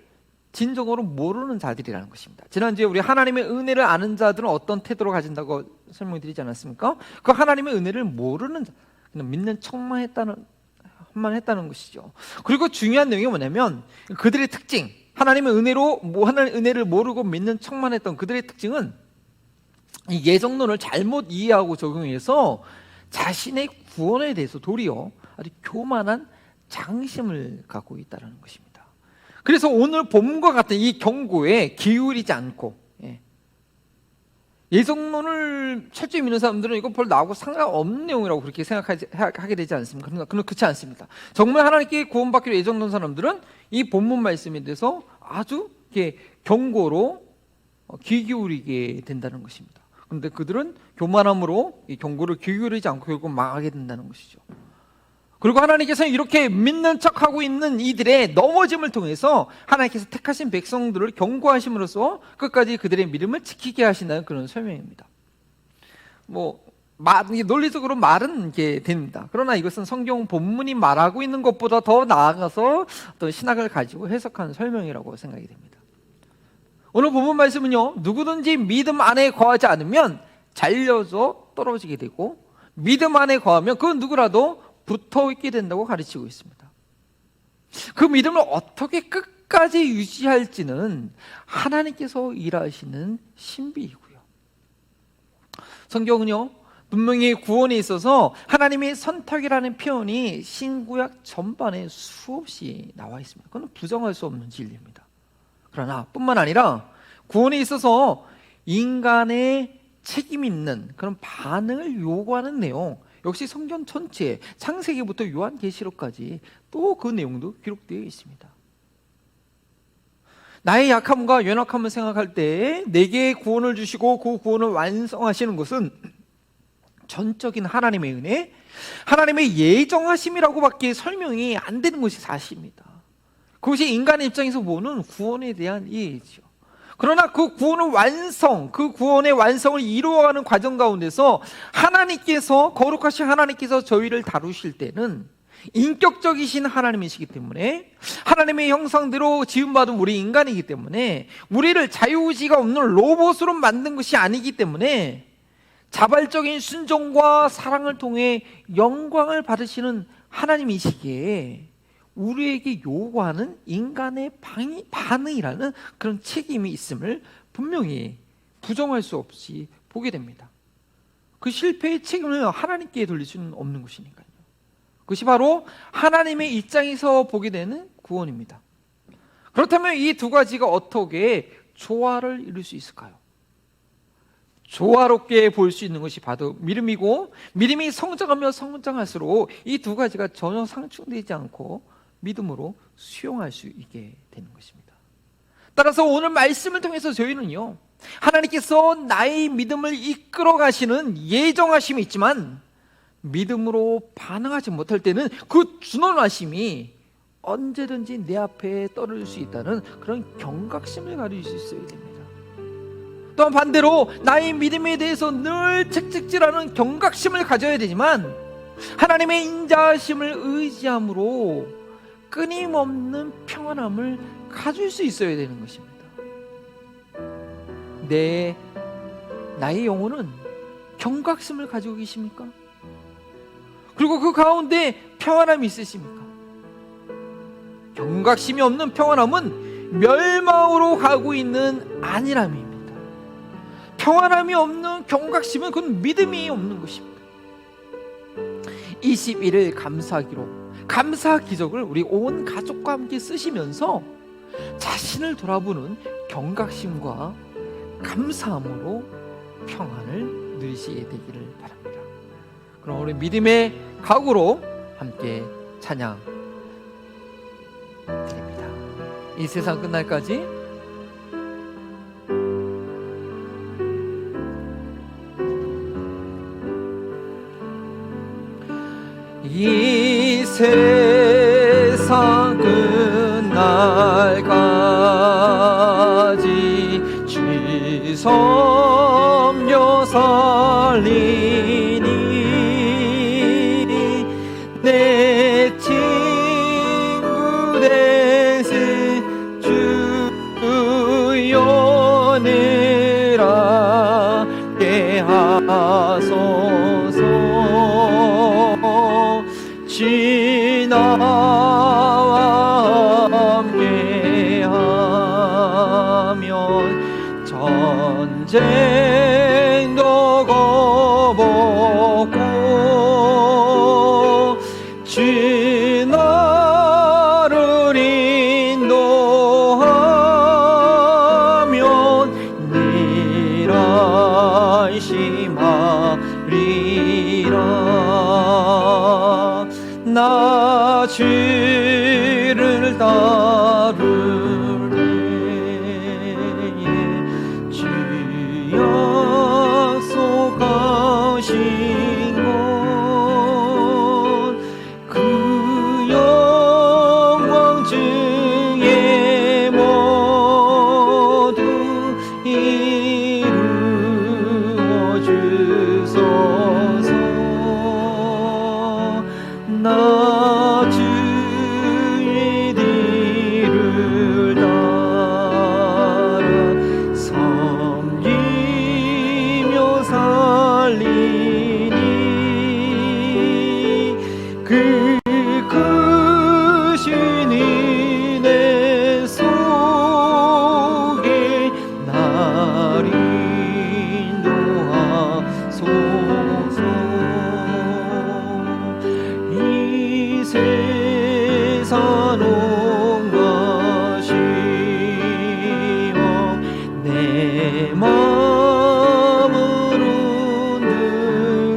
진정으로 모르는 자들이라는 것입니다. 지난주에 우리 하나님의 은혜를 아는 자들은 어떤 태도를 가진다고 설명드리지 않았습니까? 그 하나님의 은혜를 모르는 자, 그냥 믿는 척만 했다는 것이죠. 그리고 중요한 내용이 뭐냐면, 그들의 특징, 하나님의 하나님의 은혜를 모르고 믿는 척만 했던 그들의 특징은 이 예정론을 잘못 이해하고 적용해서 자신의 구원에 대해서 도리어 아주 교만한 장심을 갖고 있다는 것입니다. 그래서 오늘 본문과 같은 이 경고에 기울이지 않고 예정론을 철저히 믿는 사람들은 이거 별로 나하고 상관없는 내용이라고 그렇게 생각하게 되지 않습니까? 그러나 그렇지 않습니다. 정말 하나님께 구원받기로 예정된 사람들은 이 본문 말씀에 대해서 아주 이렇게 경고로 귀 기울이게 된다는 것입니다. 그런데 그들은 교만함으로 이 경고를 귀 기울이지 않고 결국 망하게 된다는 것이죠. 그리고 하나님께서는 이렇게 믿는 척하고 있는 이들의 넘어짐을 통해서 하나님께서 택하신 백성들을 경고하심으로써 끝까지 그들의 믿음을 지키게 하신다는 그런 설명입니다. 논리적으로 말은 이게 됩니다. 그러나 이것은 성경 본문이 말하고 있는 것보다 더 나아가서 어떤 신학을 가지고 해석하는 설명이라고 생각이 됩니다. 오늘 본문 말씀은요, 누구든지 믿음 안에 거하지 않으면 잘려서 떨어지게 되고 믿음 안에 거하면 그건 누구라도 붙어 있게 된다고 가르치고 있습니다. 그 믿음을 어떻게 끝까지 유지할지는 하나님께서 일하시는 신비이고요. 성경은요, 분명히 구원에 있어서 하나님의 선택이라는 표현이 신구약 전반에 수없이 나와 있습니다. 그건 부정할 수 없는 진리입니다. 그러나 뿐만 아니라 구원에 있어서 인간의 책임 있는 그런 반응을 요구하는 내용, 역시 성경 전체에 창세기부터 요한계시록까지 또 그 내용도 기록되어 있습니다. 나의 약함과 연약함을 생각할 때 내게 구원을 주시고 그 구원을 완성하시는 것은 전적인 하나님의 은혜, 하나님의 예정하심이라고밖에 설명이 안 되는 것이 사실입니다. 그것이 인간의 입장에서 보는 구원에 대한 이해죠. 그러나 그 구원의 완성을 이루어가는 과정 가운데서 거룩하신 하나님께서 저희를 다루실 때는 인격적이신 하나님이시기 때문에, 하나님의 형상대로 지음받은 우리 인간이기 때문에, 우리를 자유의지가 없는 로봇으로 만든 것이 아니기 때문에 자발적인 순종과 사랑을 통해 영광을 받으시는 하나님이시기에 우리에게 요구하는 인간의 반응이라는 그런 책임이 있음을 분명히 부정할 수 없이 보게 됩니다. 그 실패의 책임을 하나님께 돌릴 수는 없는 것이니까요. 그것이 바로 하나님의 입장에서 보게 되는 구원입니다. 그렇다면 이 두 가지가 어떻게 조화를 이룰 수 있을까요? 조화롭게 볼 수 있는 것이 바로 믿음이고, 믿음이 성장하며 성장할수록 이 두 가지가 전혀 상충되지 않고 믿음으로 수용할 수 있게 되는 것입니다. 따라서 오늘 말씀을 통해서 저희는요, 하나님께서 나의 믿음을 이끌어 가시는 예정하심이 있지만 믿음으로 반응하지 못할 때는 그 준원하심이 언제든지 내 앞에 떨어질 수 있다는 그런 경각심을 가질 수 있어야 됩니다. 또한 반대로 나의 믿음에 대해서 늘 책찍질하는 경각심을 가져야 되지만 하나님의 인자하심을 의지함으로 끊임없는 평안함을 가질 수 있어야 되는 것입니다. 나의 영혼은 경각심을 가지고 계십니까? 그리고 그 가운데 평안함이 있으십니까? 경각심이 없는 평안함은 멸망으로 가고 있는 안일함입니다. 평안함이 없는 경각심은 그건 믿음이 없는 것입니다. 21일 감사하기로, 감사 기적을 우리 온 가족과 함께 쓰시면서 자신을 돌아보는 경각심과 감사함으로 평안을 누리시게 되기를 바랍니다. 그럼 우리 믿음의 각오로 함께 찬양 드립니다. 이 세상 끝날까지 이 세상 끝날까지 지섬여 살리니 내 친구 되신 주여 늘 함께 하소서. 지나와 함께하소서. 전쟁도 거벗고 주 나를 인도하면 네라 심하리라. 나 주를 따르네. 주 약속하신 것 그 영광 중에 모두 이루어 주소서. 나 주의 뒤를 따라 섬기며 살리니 그 크신 은혜 속에 날 인도하소서. 이 세상 온 것이여 내 마음을 흔들고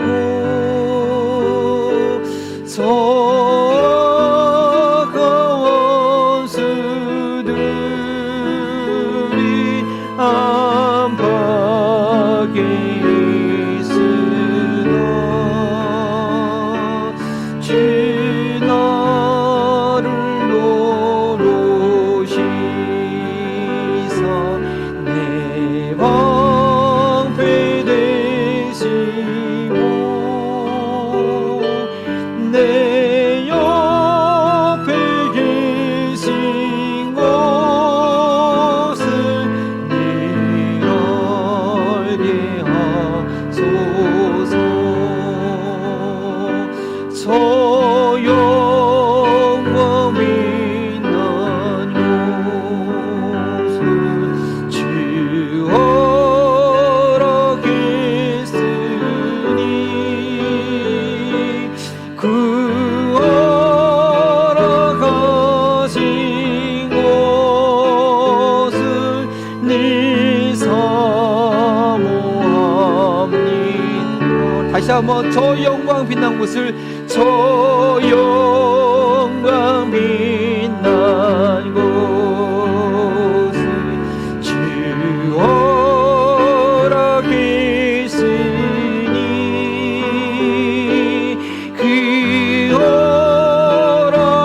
서가운 수들이 안팎에 있으나 주 나를 노로시사 내 방패 되시고 내 옆에 계신 것을 늘 알게 하소서. 저 영광 빛난 곳을 주 허락했으니 그 허락하신 것을 늘 사모합니다. 다시 한번 저 영광 빛난 곳을 저 영광 빛난 곳을 주 허락했으니 그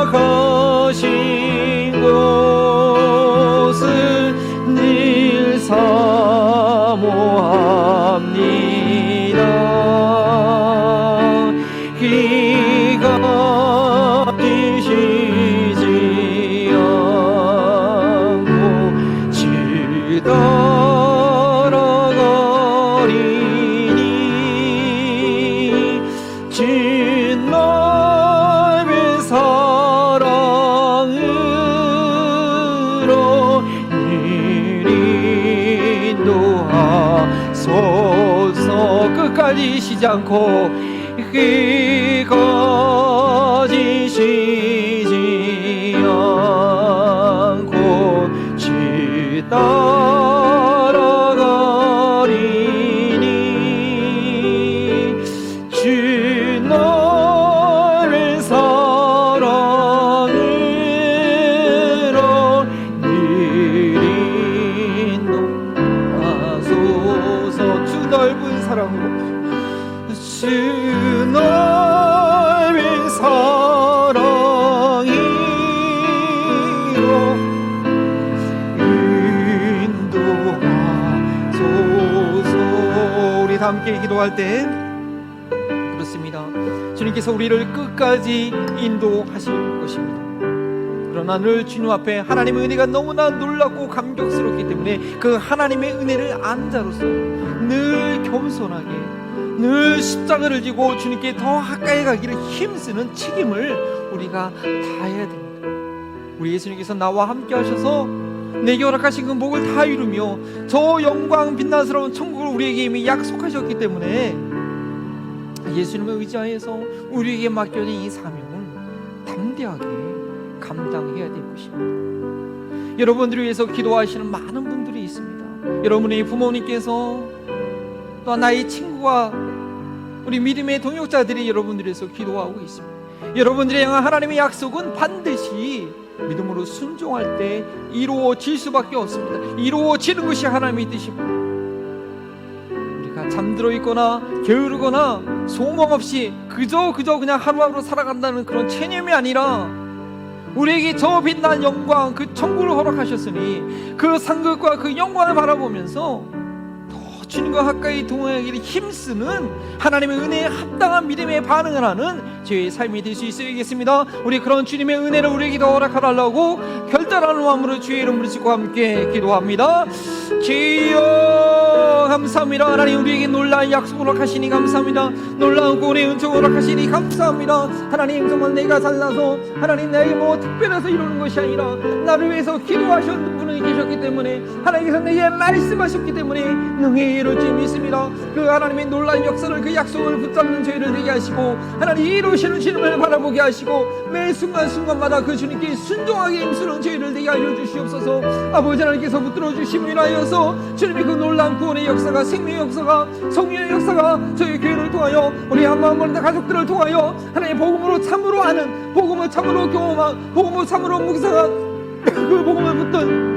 허락하신 곳을 늘 사모합니다. 기가 뛰시지 않고 주 따라가리니 주 나의 사랑으로 늘 인도하소서. 끝까지 쉬지 않고 끝까지 쉬지 않고 주 따라가리니 주 나를 사랑으로 늘 인도하소서. 주 넓은 사랑으로 주 나의 사랑으로 인도하소서. 우리 다 함께 기도할 때 그렇습니다. 주님께서 우리를 끝까지 인도하실 것입니다. 그러나 늘 주님 앞에 하나님의 은혜가 너무나 놀랍고 감격스럽기 때문에 그 하나님의 은혜를 안 자로서 늘 겸손하게 늘 십자가를 지고 주님께 더 가까이 가기를 힘쓰는 책임을 우리가 다해야 됩니다. 우리 예수님께서 나와 함께 하셔서 내게 허락하신 그 목을 다 이루며 저 영광 빛나스러운 천국을 우리에게 이미 약속하셨기 때문에 예수님을 의지하여서 우리에게 맡겨진 이 사명을 담대하게 감당해야 될 것입니다. 여러분들을 위해서 기도하시는 많은 분들이 있습니다. 여러분의 부모님께서, 또 나의 친구와 우리 믿음의 동역자들이 여러분들을 위해서 기도하고 있습니다. 여러분들이 향한 하나님의 약속은 반드시 믿음으로 순종할 때 이루어질 수밖에 없습니다. 이루어지는 것이 하나님의 뜻입니다. 우리가 잠들어 있거나 게으르거나 소망 없이 그저 그냥 하루하루 살아간다는 그런 체념이 아니라 우리에게 저 빛난 영광, 그 천국을 허락하셨으니 그 상급과 그 영광을 바라보면서 더 주님과 가까이 동행하기를 힘쓰는 하나님의 은혜에 합당한 믿음에 반응을 하는 저희의 삶이 될 수 있어야겠습니다. 우리 그런 주님의 은혜를 우리에게 더 허락하달라고 결단하는 마음으로 주의 이름을 부르시고 함께 기도합니다. 주여 감사합니다. 하나님, 우리에게 놀라운 약속을 허락하시니 감사합니다. 놀라운 구원의 은총을 허락하시니 감사합니다. 하나님, 정말 내가 잘나서 하나님 나에게 뭐 특별해서 이루는 것이 아니라 나를 위해서 기도하셨는 분이 계셨기 때문에, 하나님께서 내게 말씀하셨기 때문에 능히 이룰 줄 믿습니다. 그 하나님의 놀라운 역사를, 그 약속을 붙잡는 저희를 되게 하시고 하나님 이루시는 주님을 바라보게 하시고 매 순간순간마다 그 주님께 순종하게 힘쓰는 저희를 되게 알려주시옵소서. 아버지 하나님께서 붙들어 주심을 인하여서 주님의 그 놀라운 구원의 역사가, 생명의 역사가, 성령의 역사가 저희 교회를 통하여, 우리 한마음을 가족들을 통하여 하나님 복음으로 참으로 아는, 복음을 참으로 경험한, 복음을 참으로 묵상한 그 복음을 붙든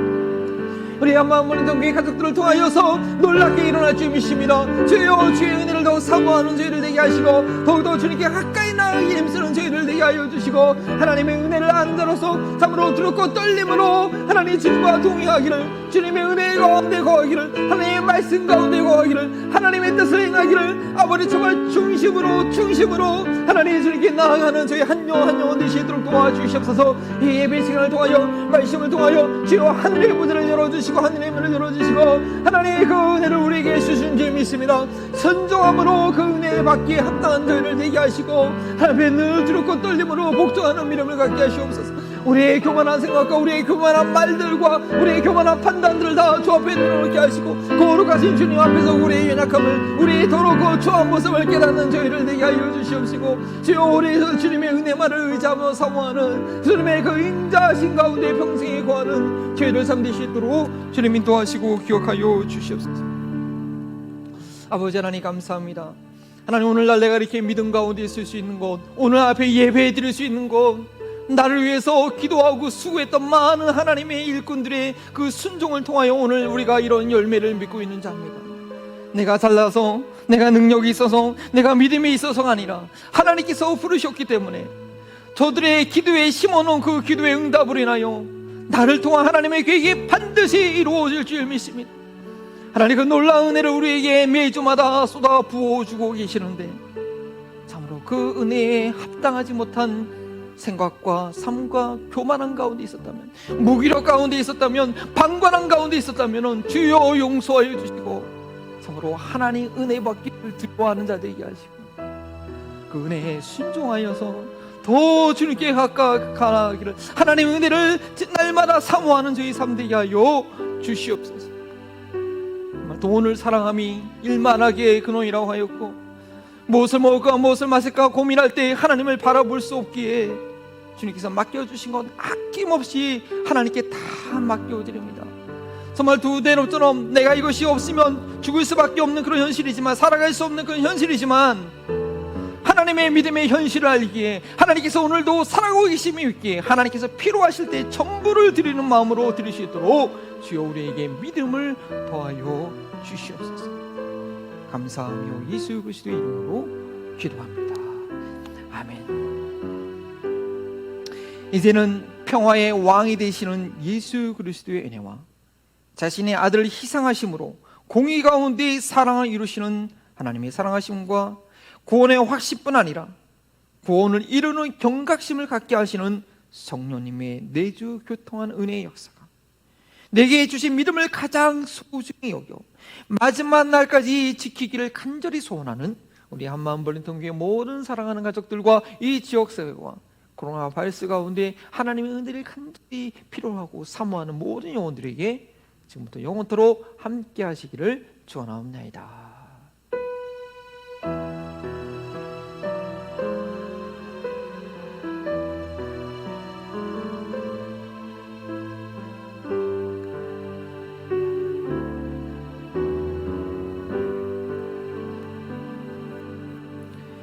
우리 한마음을 동교회 가족들을 통하여서 놀랍게 일어날 줄 믿습니다. 주여, 주의 은혜를 더 사모하는 저희를 되게 하시고 더욱더 주님께 가까이 나아가기 힘쓰는 저희를 되게 하여 주시고, 하나님의 은혜를 아는 자로서 참으로 두렵고 떨림으로 하나님 주님과 동행하기를, 주님의 은혜 가운데 거하기를, 하나님의 말씀 가운데 거하기를, 하나님의 뜻을 행하기를, 아버지 정말 중심으로 하나님 주님께 나아가는 저희 한 영혼 되시도록 도와주시옵소서. 이 예배 시간을 통하여, 말씀을 통하여 주여 하늘의 문을 열어주시고 하늘의 문을 열어주시고 하나님의 그 은혜를 우리에게 주신 줄 믿습니다. 선정함으로 그 은혜에 받기에 합당한 저희를 되게 하시고 하나님의 늘 두렵고 떨림으로 복종하는 믿음을 갖게 하시옵소서. 우리의 교만한 생각과 우리의 교만한 말들과 우리의 교만한 판단들을 다 주 앞에 내려놓게 하시고 거룩하신 주님 앞에서 우리의 연약함을, 우리의 더럽고 추한 모습을 깨닫는 저희를 되게 하여 주시옵시고, 주여 우리 주님의 은혜만을 의지하며 사모하는 주님의 그 인자하신 가운데 평생에 거하는 저희를 삼으시도록 주님 인도하시고 기억하여 주시옵소서. 아버지 하나님 감사합니다. 하나님, 오늘날 내가 이렇게 믿음 가운데 있을 수 있는 것, 오늘 앞에 예배해 드릴 수 있는 것, 나를 위해서 기도하고 수고했던 많은 하나님의 일꾼들의 그 순종을 통하여 오늘 우리가 이런 열매를 맺고 있는 자입니다. 내가 잘나서, 내가 능력이 있어서, 내가 믿음이 있어서가 아니라 하나님께서 부르셨기 때문에 저들의 기도에 심어놓은 그 기도의 응답으로 인하여 나를 통한 하나님의 계획이 반드시 이루어질 줄 믿습니다. 하나님, 그 놀라운 은혜를 우리에게 매주마다 쏟아 부어주고 계시는데 참으로 그 은혜에 합당하지 못한 생각과 삶과 교만한 가운데 있었다면, 무기력 가운데 있었다면, 방관한 가운데 있었다면 주여 용서하여 주시고 참으로 하나님 은혜 받기를 두려워하는 자들에게 하시고 그 은혜에 순종하여서 더 주님께 가까이가기를, 하나님의 은혜를 날마다 사모하는 저희 삶 되게 하여 주시옵소서. 돈을 사랑함이 일만하게 근원이라고 하였고, 무엇을 먹을까 무엇을 마실까 고민할 때 하나님을 바라볼 수 없기에 주님께서 맡겨주신 것 아낌없이 하나님께 다 맡겨드립니다. 정말 두 대로처럼 내가 이것이 없으면 죽을 수밖에 없는 그런 현실이지만, 살아갈 수 없는 그런 현실이지만, 하나님의 믿음의 현실을 알기에 하나님께서 오늘도 살아가고 계심이 있기에 하나님께서 필요하실 때 전부를 드리는 마음으로 드릴 수 있도록 주여 우리에게 믿음을 더하여 주시옵소서. 감사하며 예수 그리스도의 이름으로 기도합니다. 아멘. 이제는 평화의 왕이 되시는 예수 그리스도의 은혜와 자신의 아들을 희생하심으로 공의 가운데 사랑을 이루시는 하나님의 사랑하심과 구원의 확신뿐 아니라 구원을 이루는 경각심을 갖게 하시는 성령님의 내주 교통한 은혜의 역사가 내게 주신 믿음을 가장 소중히 여겨 마지막 날까지 지키기를 간절히 소원하는 우리 한마음 벌린 통교회 모든 사랑하는 가족들과 이 지역사회와 코로나 바이러스 가운데 하나님의 은혜를 간절히 필요하고 사모하는 모든 영혼들에게 지금부터 영원토록 함께 하시기를 축원하옵나이다.